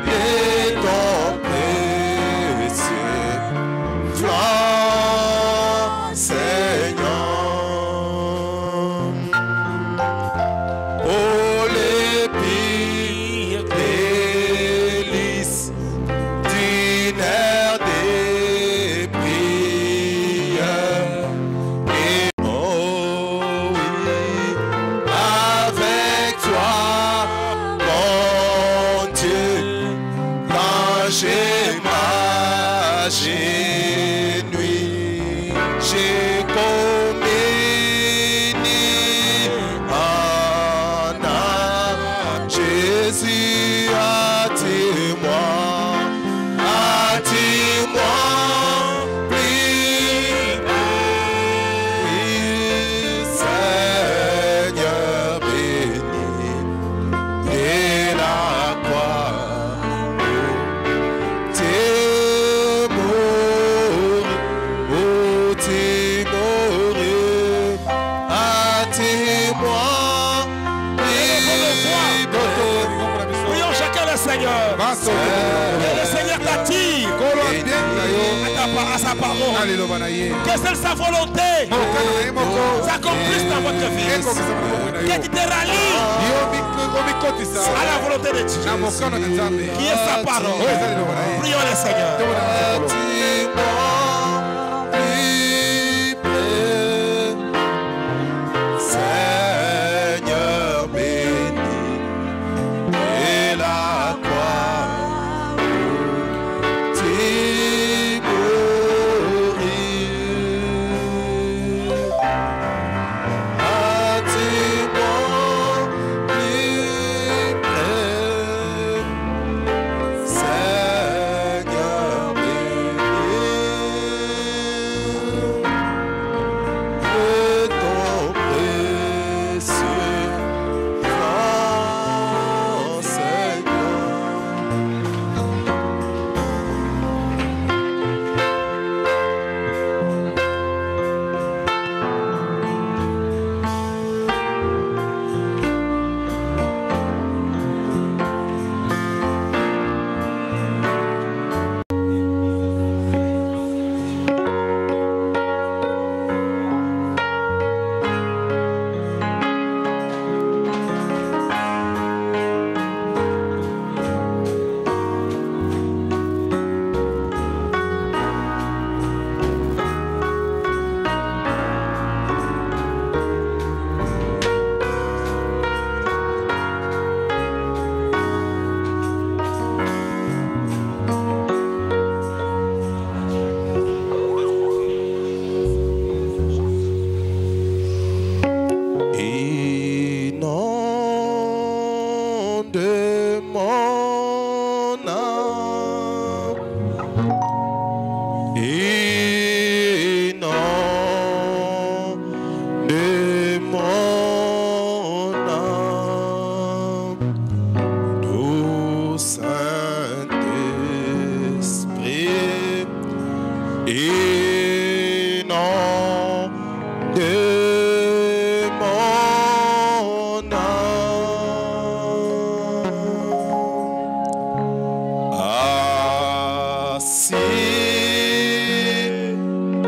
et ton précieux flanc, Seigneur. Oh, les pires Seigneur. Et le Seigneur t'attire à sa parole. Que c'est sa volonté s'accomplisse dans votre vie. Que tu te rallies à la volonté de Dieu, qui est sa parole. Prions le Seigneur. Seigneur béni et la croix t'y mourir. Seigneur béni de ton précieux sang, Seigneur. Inonde mon âme, inonde mon âme, doux Saint-Esprit, inonde mon âme. Assis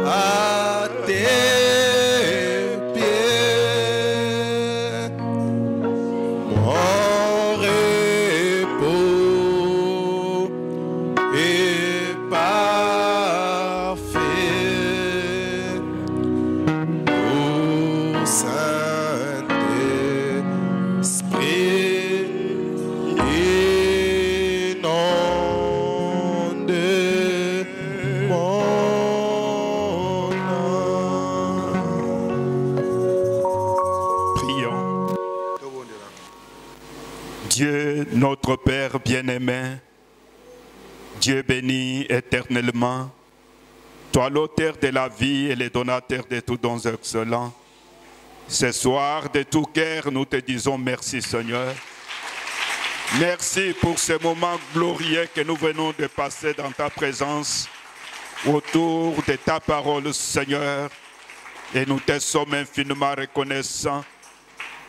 à tes pieds, mon repos est parfait. Ô Saint-Esprit, inonde mon âme. Prions. Dieu, notre Père bien-aimé, Dieu béni éternellement, toi l'auteur de la vie et le donateur de tous dons excellents, ce soir, de tout cœur, nous te disons merci Seigneur. Merci pour ce moment glorieux que nous venons de passer dans ta présence, autour de ta parole Seigneur, et nous te sommes infiniment reconnaissants.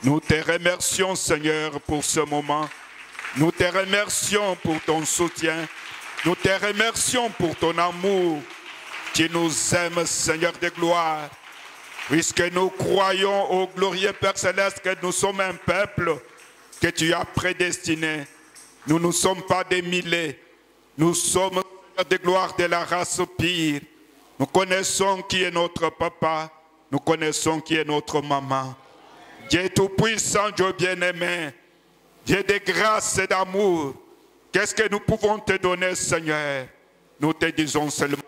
Nous te remercions Seigneur pour ce moment. Nous te remercions pour ton soutien. Nous te remercions pour ton amour qui nous aime Seigneur de gloire. Puisque nous croyons au glorieux Père Céleste que nous sommes un peuple que tu as prédestiné. Nous ne sommes pas des milliers. Nous sommes Seigneur de gloire de la race pire. Nous connaissons qui est notre papa. Nous connaissons qui est notre maman. Dieu tout-puissant, Dieu bien-aimé, Dieu de grâce et d'amour, qu'est-ce que nous pouvons te donner, Seigneur? Nous te disons seulement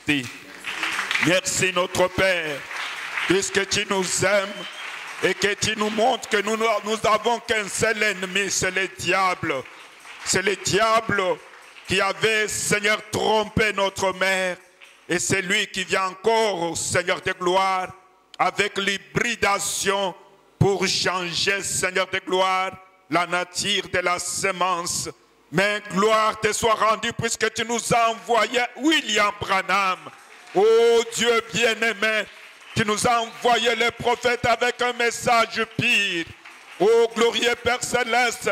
merci. Merci, notre Père, puisque tu nous aimes et que tu nous montres que nous n'avons qu'un seul ennemi, c'est le diable. C'est le diable qui avait, Seigneur, trompé notre mère. Et c'est lui qui vient encore, Seigneur de gloire, avec l'hybridation, pour changer, Seigneur de gloire, la nature de la semence. Mais gloire te soit rendue puisque tu nous as envoyé William Branham. Oh Dieu bien-aimé, tu nous as envoyé le prophète avec un message pire. Oh glorieux Père Céleste,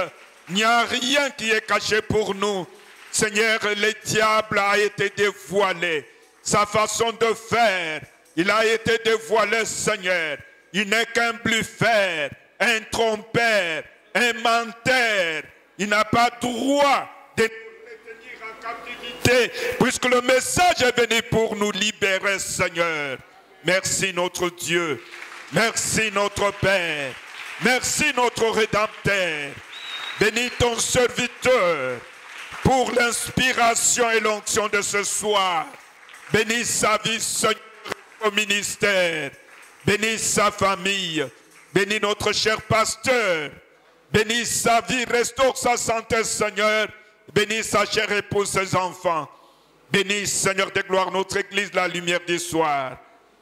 Il n'y a rien qui est caché pour nous. Seigneur, le diable a été dévoilé. Sa façon de faire, il a été dévoilé, Seigneur. Il n'est qu'un bluffeur, un trompeur, un menteur. Il n'a pas droit de nous retenir en captivité, puisque le message est venu pour nous libérer, Seigneur. Merci notre Dieu. Merci notre Père. Merci notre Rédempteur. Bénis ton serviteur pour l'inspiration et l'onction de ce soir. Bénis sa vie, Seigneur, au ministère. Bénis sa famille. Bénis notre cher pasteur. Bénis sa vie, restaure sa santé, Seigneur. Bénis sa chère épouse, ses enfants. Bénis, Seigneur de gloire, notre église, la lumière du soir.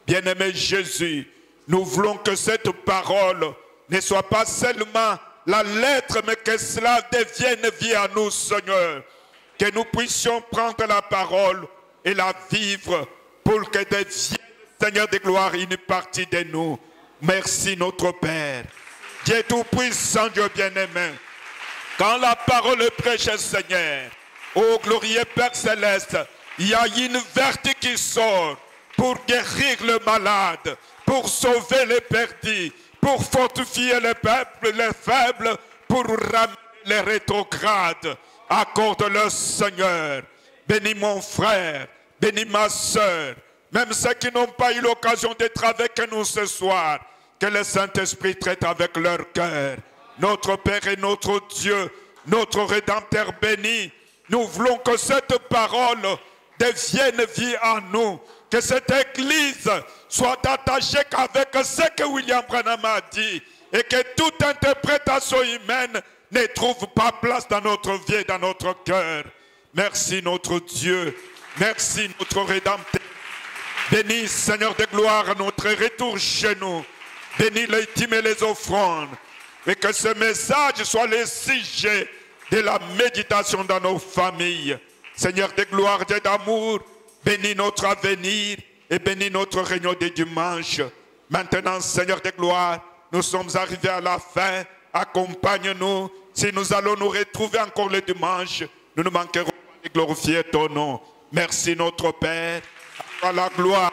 Bien-aimé Jésus, nous voulons que cette parole ne soit pas seulement la lettre, mais que cela devienne vie à nous, Seigneur. Que nous puissions prendre la parole et la vivre pour que devienne, Seigneur de gloire, une partie de nous. Merci notre Père. Dieu tout-puissant, Dieu bien-aimé. Quand la parole est prêchée, Seigneur, ô glorieux Père céleste, il y a une vertu qui sort pour guérir le malade, pour sauver les perdus, pour fortifier les peuples, les faibles, pour ramener les rétrogrades. Accorde-le, Seigneur. Bénis mon frère, bénis ma soeur, même ceux qui n'ont pas eu l'occasion d'être avec nous ce soir. Que le Saint-Esprit traite avec leur cœur. Notre Père et notre Dieu, notre Rédempteur béni, nous voulons que cette parole devienne vie en nous. Que cette Église soit attachée qu'avec ce que William Branham a dit. Et que toute interprétation humaine ne trouve pas place dans notre vie et dans notre cœur. Merci notre Dieu. Merci notre Rédempteur. Bénis, Seigneur de gloire, notre retour chez nous. Bénis les dîmes et les offrandes. Et que ce message soit le sujet de la méditation dans nos familles. Seigneur de gloire, Dieu d'amour, bénis notre avenir et bénis notre réunion de dimanche. Maintenant, Seigneur de gloire, nous sommes arrivés à la fin. Accompagne-nous. Si nous allons nous retrouver encore le dimanche, nous ne manquerons pas de glorifier ton nom. Merci notre Père. À toi la gloire,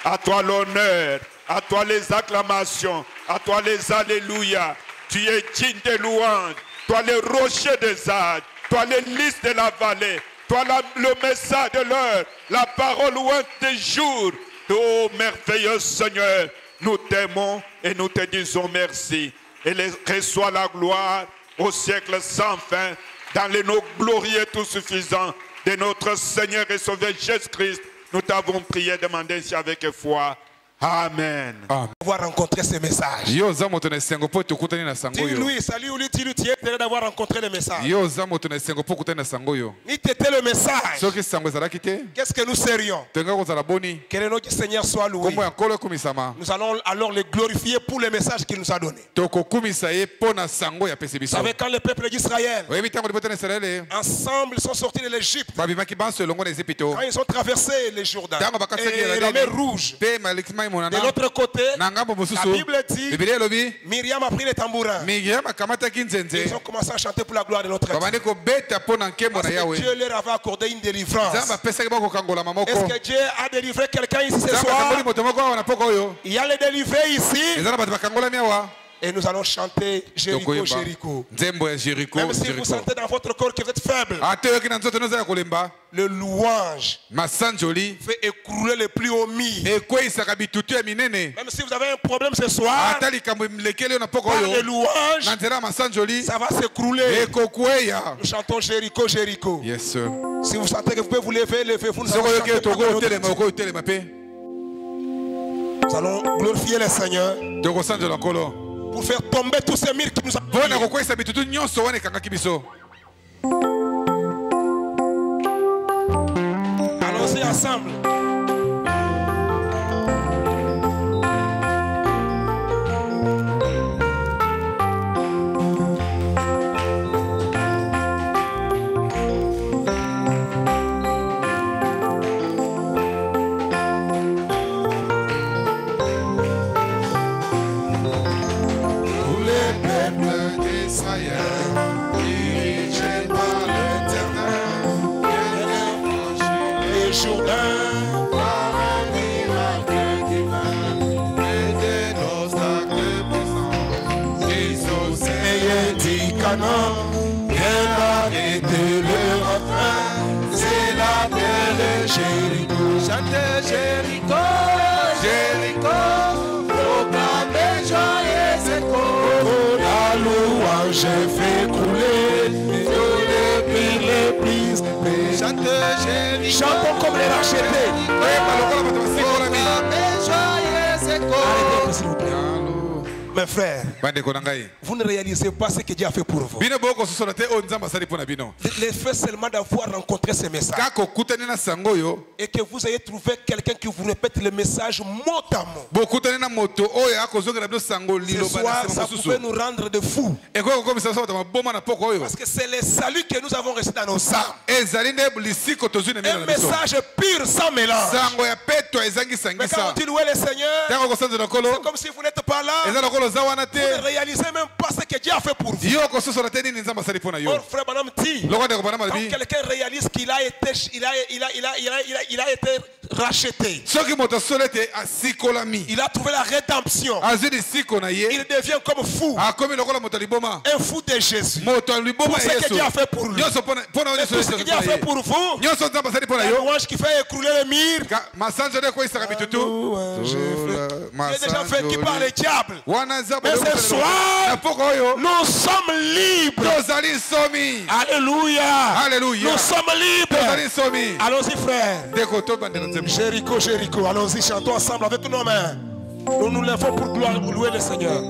à toi l'honneur, à toi les acclamations, à toi les alléluia. Tu es digne de louange. Toi le rocher des âges, toi les lys de la vallée, toi le message de l'heure, la parole loin des jours. Oh merveilleux Seigneur, nous t'aimons et nous te disons merci. Et reçois la gloire au siècle sans fin, dans les noms glorieux et tout suffisants de notre Seigneur et Sauveur Jésus-Christ. Nous t'avons prié, demandé ici avec foi. Amen. Avoir rencontré ce message. Dis-lui, salut, tu es d'avoir rencontré le message. Si c'était le message, qu'est-ce que nous serions? Que le nom du Seigneur soit loué. Nous allons alors le glorifier pour le message qu'il nous a donné. Vous savez, quand le peuple d'Israël ensemble sont sortis de l'Égypte, quand ils ont traversé le Jourdain et la mer Rouge, de l'autre côté, la Bible dit, Myriam a pris les tambourins. Ils ont commencé à chanter pour la gloire de notre Dieu. Parce que Dieu leur avait accordé une délivrance. Est-ce que Dieu a délivré quelqu'un ici ce soir? Il y a les délivrés ici. Et nous allons chanter Jéricho, Jéricho. Même si vous sentez dans votre corps que vous êtes faible, le louange fait écrouler les plus hauts murs. Même si vous avez un problème ce soir, par le louange, ça va s'écrouler. Nous chantons Jéricho, Jéricho. Yes, si vous sentez que vous pouvez vous lever, levez-vous. Nous allons glorifier le Seigneur pour faire tomber tous ces murs qui nous ont. Allons-y ensemble. Israël, Canaan, vient d'arrêter leur entrain. C'est la terre de Jéricho. Chantez Jéricho, Jéricho, proclamez joyeux écho. La louange fait couler tous les pays les plus épais. Chantez Jéricho, chantons comme les rachetés. Proclamez joyeux écho. Arrêtez s'il vous plaît. Mes frères, vous ne réalisez pas ce que Dieu a fait pour vous. Le fait seulement d'avoir rencontré ce message et que vous ayez trouvé quelqu'un qui vous répète le message mot à mot. Ce soir, ça pouvait nous rendre de fous. Parce que c'est le salut que nous avons reçu dans nos âmes. Un message pur sans mélange. Mais quand on dit louer le Seigneur, c'est comme si vous n'êtes pas là. Vous ne réalisez même pas ce que Dieu a fait pour vous. Or, frère Branham dit, quand quelqu'un réalise qu'il a été, il a été racheté, il a trouvé la rédemption, il devient comme fou, un fou de Jésus. Pour ce que Dieu a fait pour lui, pour ce que Dieu a fait pour vous, la louange qui fait écrouler le mur, il y a des gens qui parlent le diable. Mais ce soir, nous sommes libres. Alléluia. Nous sommes libres. Allons-y, frère. Jéricho, Jéricho. Allons-y, chantons ensemble avec nos mains. Nous nous lèvons pour louer le Seigneur.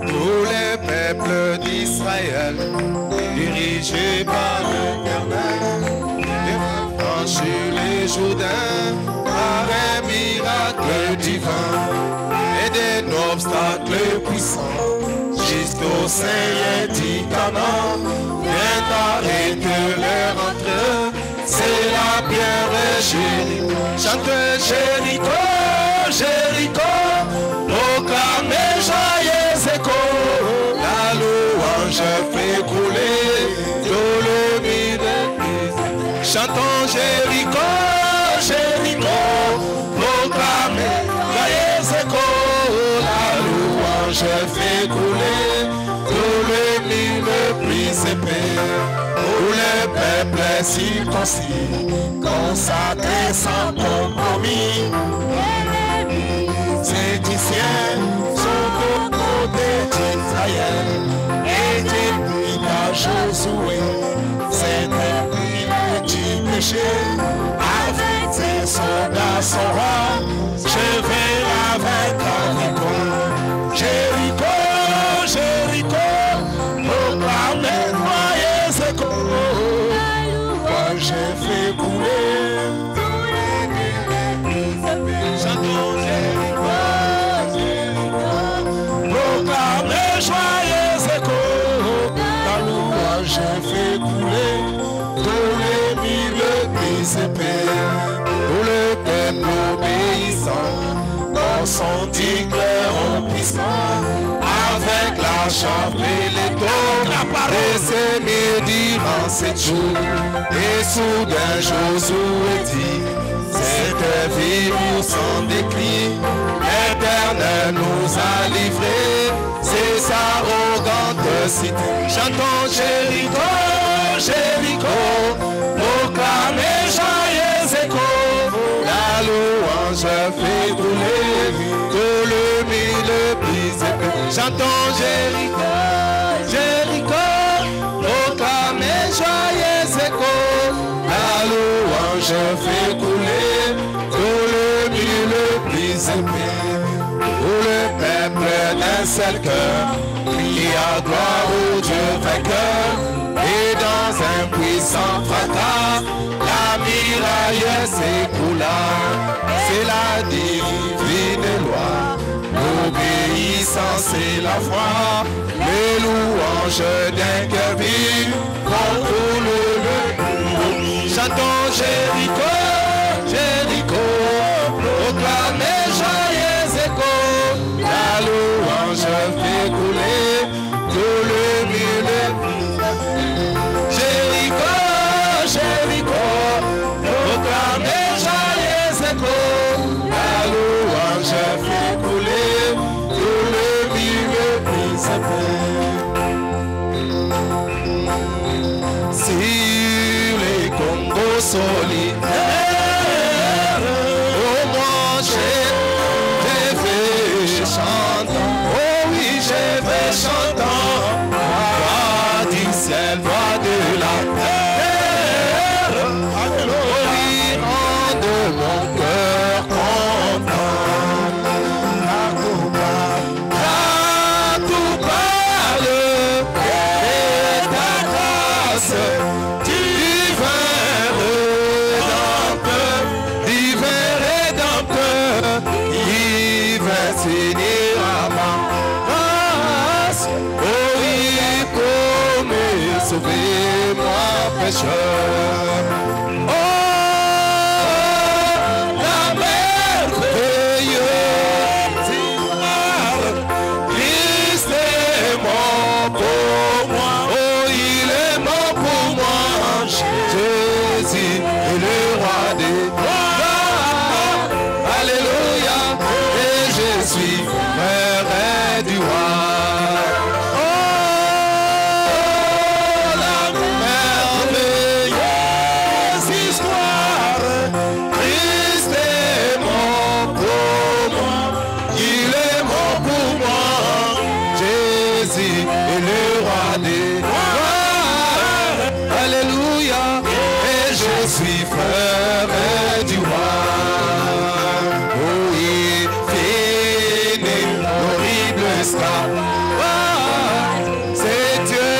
Tous les peuples d'Israël, dirigés par l'Éternel, sur les Jourdains par un miracle divin et des obstacles puissants jusqu'au Seigneur du Canaan vient d'arrêter leur entrée. C'est la pierre Jéricho. Chantez Jéricho, Jéricho, proclamez joyeux écho. La louange fait couler tout le vide. Chantons Jéricho, Jéricho, proclamez joyeux écho. La louange fait couler tous les mille plus épais. Pour le peuple circoncis, consacré sans compromis. Ces Égyptiens sont au côté d'Israël. Et depuis la Josué, c'est un du péché, avec ses soldats son roi, je vais avec Jéricho, Jéricho, proclamez joyeux écho. Quand je fais couler tous les mille, chantons Jéricho, Jéricho, proclamez joyeux écho. La louange fait couler tous les pour le peuple obéissant, dans son digne remplissement, avec la chambre et les tons, et ses midi en 7 jours, et soudain Josué dit, cette vie nous s'en décline, l'Éternel nous a livrés, c'est sa arrogante cité. Chantons Jéricho, Jéricho, proclamez joyeux écho. La louange fait couler tout le mille plus épais. Chantons Jéricho, Jéricho, proclamez joyeux écho. La louange fait couler tout le mille plus épais. Pour le peuple d'un seul cœur, crie à gloire au Dieu vainqueur. Et dans un puissant fracas, la miraille s'écoula. C'est la divine loi, l'obéissance et la foi, les louanges d'un cœur vif contrôlent le monde. Chantons Jéricho, Jéricho, proclamez joyeux écho. La louange fait couler tout le mille. Jéricho, Jéricho, proclamez joyeux écho. La louange solitaire. Oh moi j'ai fait chantant. Oh oui j'ai fait chantant. Voix du ciel, voix de la terre. Oh oui, rende mon cœur content. Car tout parle de ta grâce. Divin rédempteur, divin Seigneur à ma grâce. Oh oui, comme sauver moi pécheur. Oh, la merveilleuse histoire, Christ est mort pour moi. Oh, il est mort pour moi. Jésus est le roi des rois. Alléluia. Et je suis frère du roi. Oh, la merveilleuse histoire. Christ est mort pour moi. Il est mort pour moi. Jésus est le roi des rois. Alléluia. Et je suis frère du roi. Oui, fini l'horrible esclavage. C'est Dieu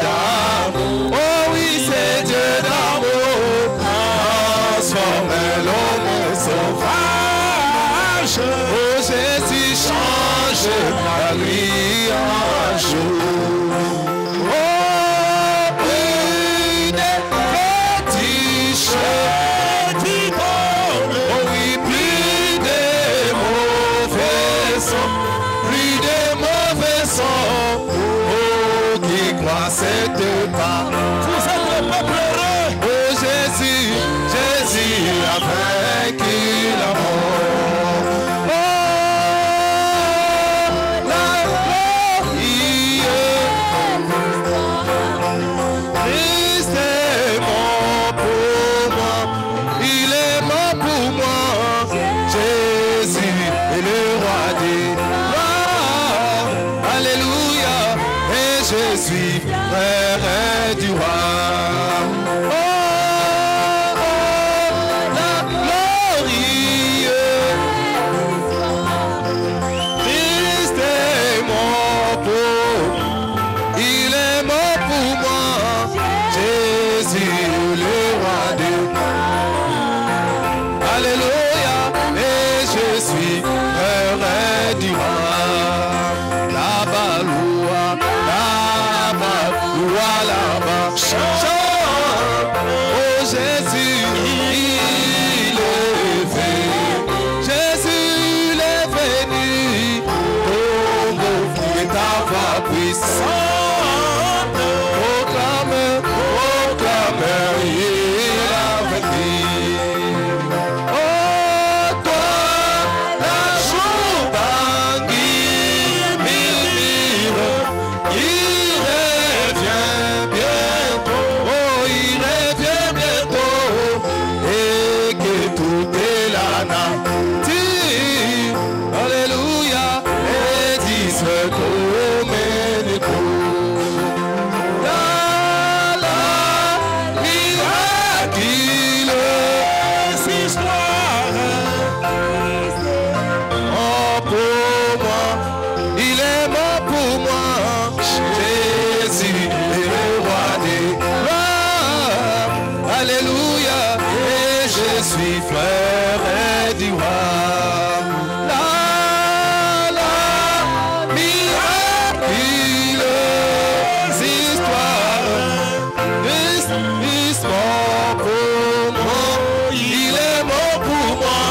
d'amour. Oh oui, c'est Dieu d'amour. Transforme l'homme sauvage. Oh Jésus change la nuit en jour. Oh, plus des fétiches qui tombent. Oh oui, plus des mauvais sons. Plus des mauvais sons. Oh, qui croient cette part. Vous êtes le peuple heureux. Oh Jésus, Jésus a vaincu la mort. Oh, la gloire. Christ est mort pour moi. Il est mort pour moi. Jésus est le roi des rois. Alléluia. Et je suis frère du roi. Oh, la glorieuse. Christ est mort pour moi. Il est mort pour moi. Jésus le roi de Alléluia. Et je suis frère du roi. Là-bas, là-bas. Chante. Oh Jésus, il est venu. Jésus, il est venu. Tombe et ta voix puissante. Proclame, il a venu. Oh, toi, la journée mire, il revient bientôt. Oh, il revient bientôt. Et que tout est la nature. Alléluia. Et dis comme un écho. La miraculeuse histoire. Oh, pour moi, il est mort pour moi. Jésus est le roi des rois. Alléluia. Et je suis frère du roi. La miraculeuse histoire. Christ est mort pour moi. Il est mort pour moi.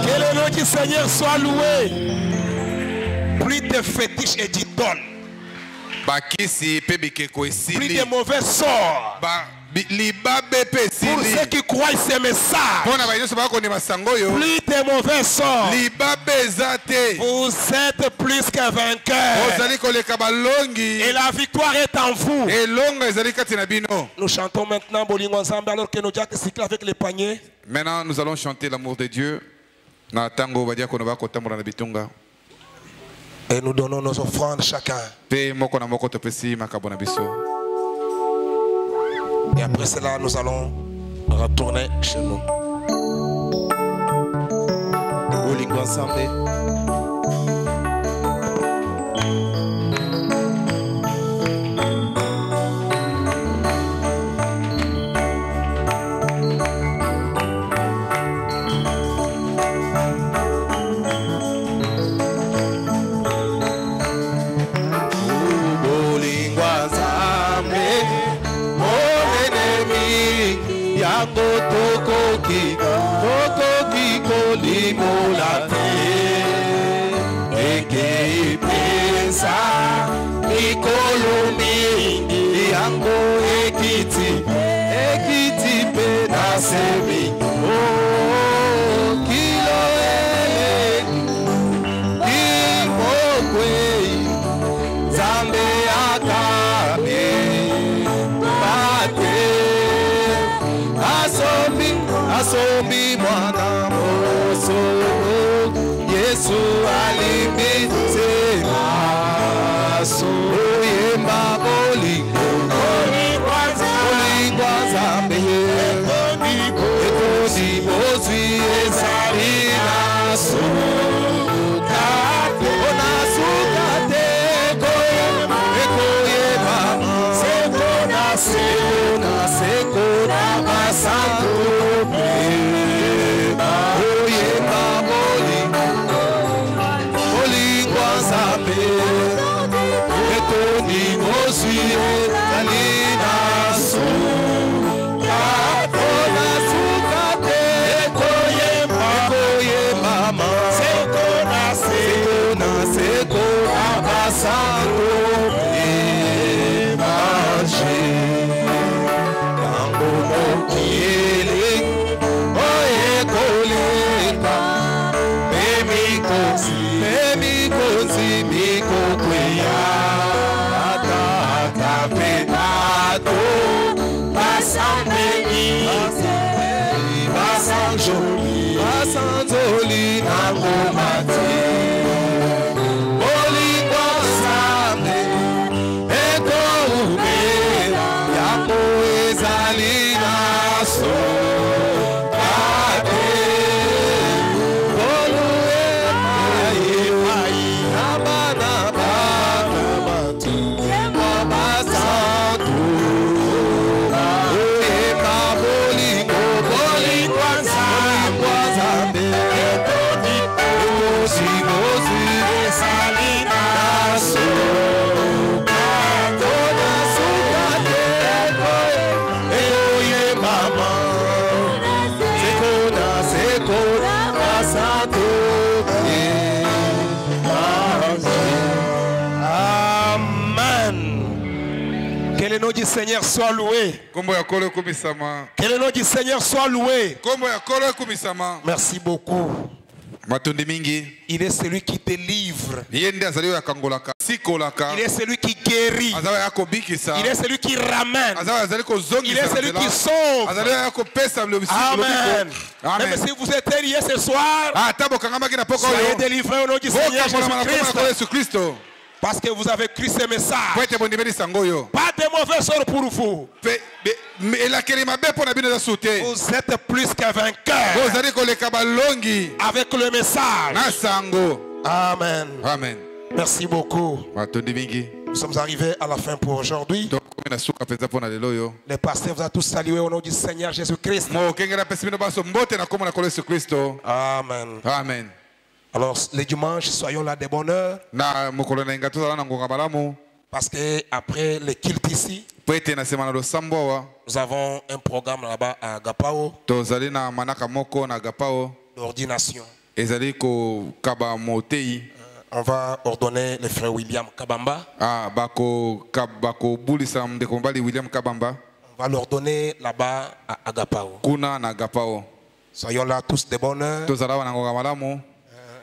Que le nom du Seigneur soit loué. Plus de fétiches et d'idoles. bakisi pe bikeko Plus esili de mauvais sorts. Pour ceux qui croient ce message, plus de mauvais sorts. Vous êtes plus que vainqueurs. Et la victoire est en vous. Nous chantons maintenant Bolingo ensemble alors que nos diacres cyclent avec les paniers. Maintenant, nous allons chanter l'amour de Dieu. Et nous donnons nos offrandes chacun. Et après cela, nous allons retourner chez nous. Bolingo ensemble. Que le nom du Seigneur soit loué. Que le nom du Seigneur soit loué. Merci beaucoup. Il est celui qui délivre. Il est celui qui guérit. Il est celui qui ramène. Il est celui qui sauve. Amen. Même si vous êtes liés ce soir, soyez délivrés au nom du Seigneur Jésus-Christ. Parce que vous avez cru ce message. Pas de mauvais sort pour vous. Vous êtes plus que vainqueurs. Avec le message. Amen. Amen. Merci beaucoup. Nous sommes arrivés à la fin pour aujourd'hui. Les pasteurs vous a tous salué au nom du Seigneur Jésus-Christ. Amen. Amen. Alors, les dimanches, soyons là de bonne heure. Parce qu'apraprès le culte ici, nous avons un programme là-bas à Agapao d'ordination. On va ordonner le frère William Kabamba. On On va leur donner là-bas à Agapao. kuna na Agapao. Soyons là tous de bonne heure. Tozala wana ngonga malamu.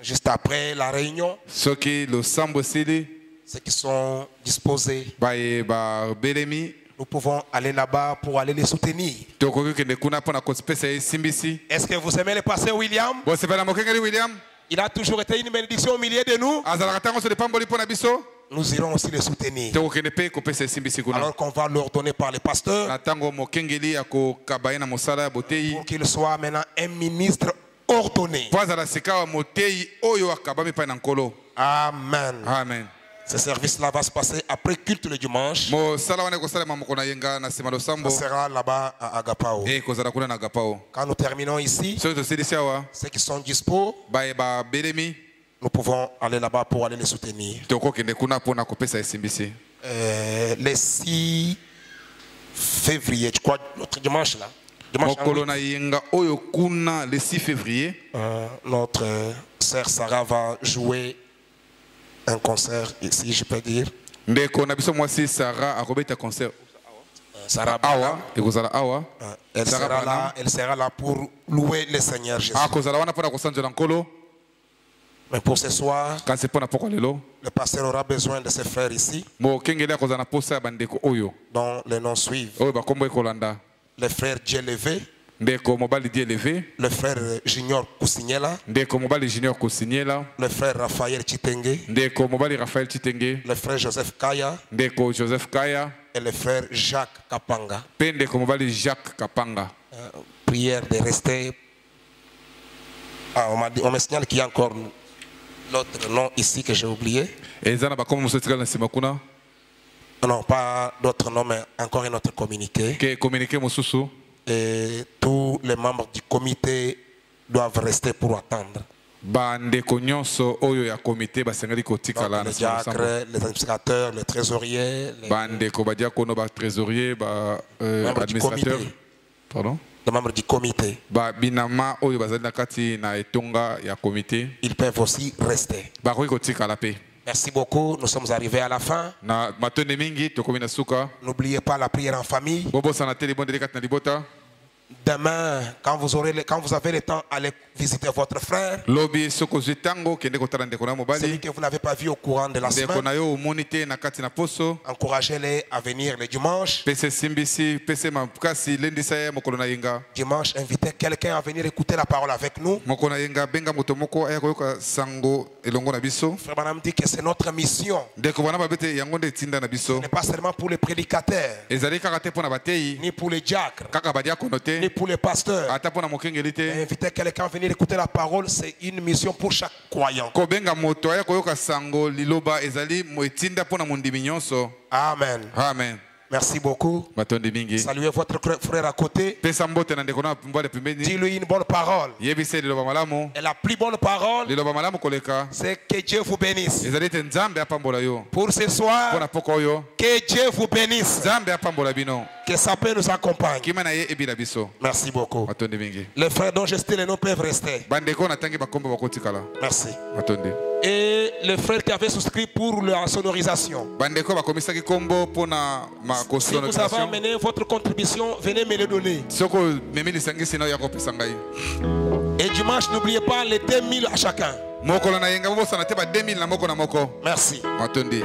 Juste après la réunion, Soki lo sambo sili ceux qui sont disposés, baye ba belemi. nous pouvons aller là-bas pour aller les soutenir. Tokoki kende kuna pona kospesa simbisi. Est-ce que vous aimez le pasteur William? Bo sepela mokengeli William. Il a toujours été une bénédiction au milieu de nous. Azala katango so de pamboli pona biso. Nous irons aussi les soutenir. Tokokende pe kopesa simbisi kuna. Alors qu'on va leur donner par les pasteurs Natango mokengeli ako kabaye na mosala ya botei. pour qu'il soit maintenant un ministre ordonné. Po azala sikawa motei oyo akabami pa na nkolo. Amen. Amen. Ce service-là va se passer après culte le dimanche. Mosala wana kosalema mokona yenga na sima lo sambo. Ça sera là-bas à Agapao. E kozala kuna na Agapao. Quand nous terminons ici, Soki tosilisi awa ceux qui sont dispo, baye ba belemi. nous pouvons aller là-bas pour aller les soutenir. Tokokende kuna pona kopesa simbisi. Le 6 février, je crois, notre dimanche là. Dimanche, Mokolo na yenga oyo kuna le 6 février. notre sœur Sarah va jouer un concert ici, je peux dire. Ndeko na biso mwasi Sarah akobeta concert. Sarah Awa, ekozala awa. elle sera là pour louer le Seigneur Jésus. Akozala wana pona kosanjela nkolo. Mais pour ce soir, Kasi pona poko lelo. le pasteur aura besoin de ses frères ici, Mokengeli akozala na posa ya bandeko oyo. dont les noms suivent. Oyo bakombo ekolanda. Le frère Dieu levé, Ndeko mobali die levé. le frère Junior Kousignela, Ndeko mobali Junior Kosinyela. le frère Raphaël Chitenge, Ndeko mobali Raphaël Chitenge. le frère Joseph Kaya Ndeko Joseph Kaya. et le frère Jacques Kapanga. Pe ndeko mobali Jacques Kapanga. Prière de rester. On me signale qu'il y a encore l'autre nom ici que j'ai oublié. Ezana bakombo mosusu etikala na nsima kuna. Non, pas d'autres noms, mais encore un autre communiqué. Ke communiqué mosusu. Et tous les membres du comité doivent rester pour attendre. Bandeko nyonso oyo ya comité basengeli kotikala Donc, na les nsima sambo. diacres, les administrateurs, les trésoriers, les Bandeko badiakono ba trésorier ba membres du administrateur. comité. Pardon. membres du comité. Ba binama oyo bazali na kati na etonga ya comité. Ils peuvent aussi rester. Ba koki kotikala pe. Merci beaucoup. Nous sommes arrivés à la fin. Na matone mingi tokomi na suka. N'oubliez pas la prière en famille. Bobo sana tele bondeli kati na libota. Demain, quand vous avez le temps, allez visiter votre frère. Lobi soko zitango kende kotala ndeko na Celui mobali. que vous n'avez pas vu au courant de la Ndeko semaine. na yo monite na kati na poso. Encouragez-les à venir le dimanche. Pese simbisi, pese makasi lendi saya mokolo na yenga. Dimanche, invitez quelqu'un à venir écouter la parole avec nous. Mokolo na yenga benga moto moko aya koyoka sango elongo na biso. Frère Branham dit que c'est notre mission. Ndeko bana babete yango nde tinda na biso. Ce n'est pas seulement pour les prédicateurs, Ezali kaka te pona batei, ni pour les diacres, kaka badia ni konote, pour les pasteurs. ata pona mokengeli te. Inviter quelqu'un à venir écouter la parole, c'est une mission pour chaque croyant. Ko benga moto aya koyoka sango liloba ezali mo etinda pona mondimi nyonso. Amen. Amen. Merci beaucoup. Matondi mingi. Saluez votre frère à côté. Pesa mbote na ndeko na mbale pembeni. Dis-lui une bonne parole. Yebise liloba malamu. Et la plus bonne parole, Liloba malamu koleka. c'est que Dieu vous bénisse. Ezali te nzambe apambola yo. Pour ce soir, Pona poko oyo. que Dieu vous bénisse. Nzambe apambola bino. Que sa paix nous accompagne. Kima na ye ebila biso. Merci beaucoup. Matondi mingi. Les frères dont j'ai cité les noms peuvent rester. Bandeko na tangi bakombo bakotikala. Merci. Matondi. Et les frères qui avaient souscrit pour la sonorisation. Bandeko bakomisaki kombo pona ma Si vous avez sonorisation. amené votre contribution, venez me le donner. Soko memi lisangisi na ya kopesa ngai. Et dimanche, n'oubliez pas les 2000 à chacun. Mokolo na yenga bobo sana te ba 2000 na moko na moko. Merci. Matondi.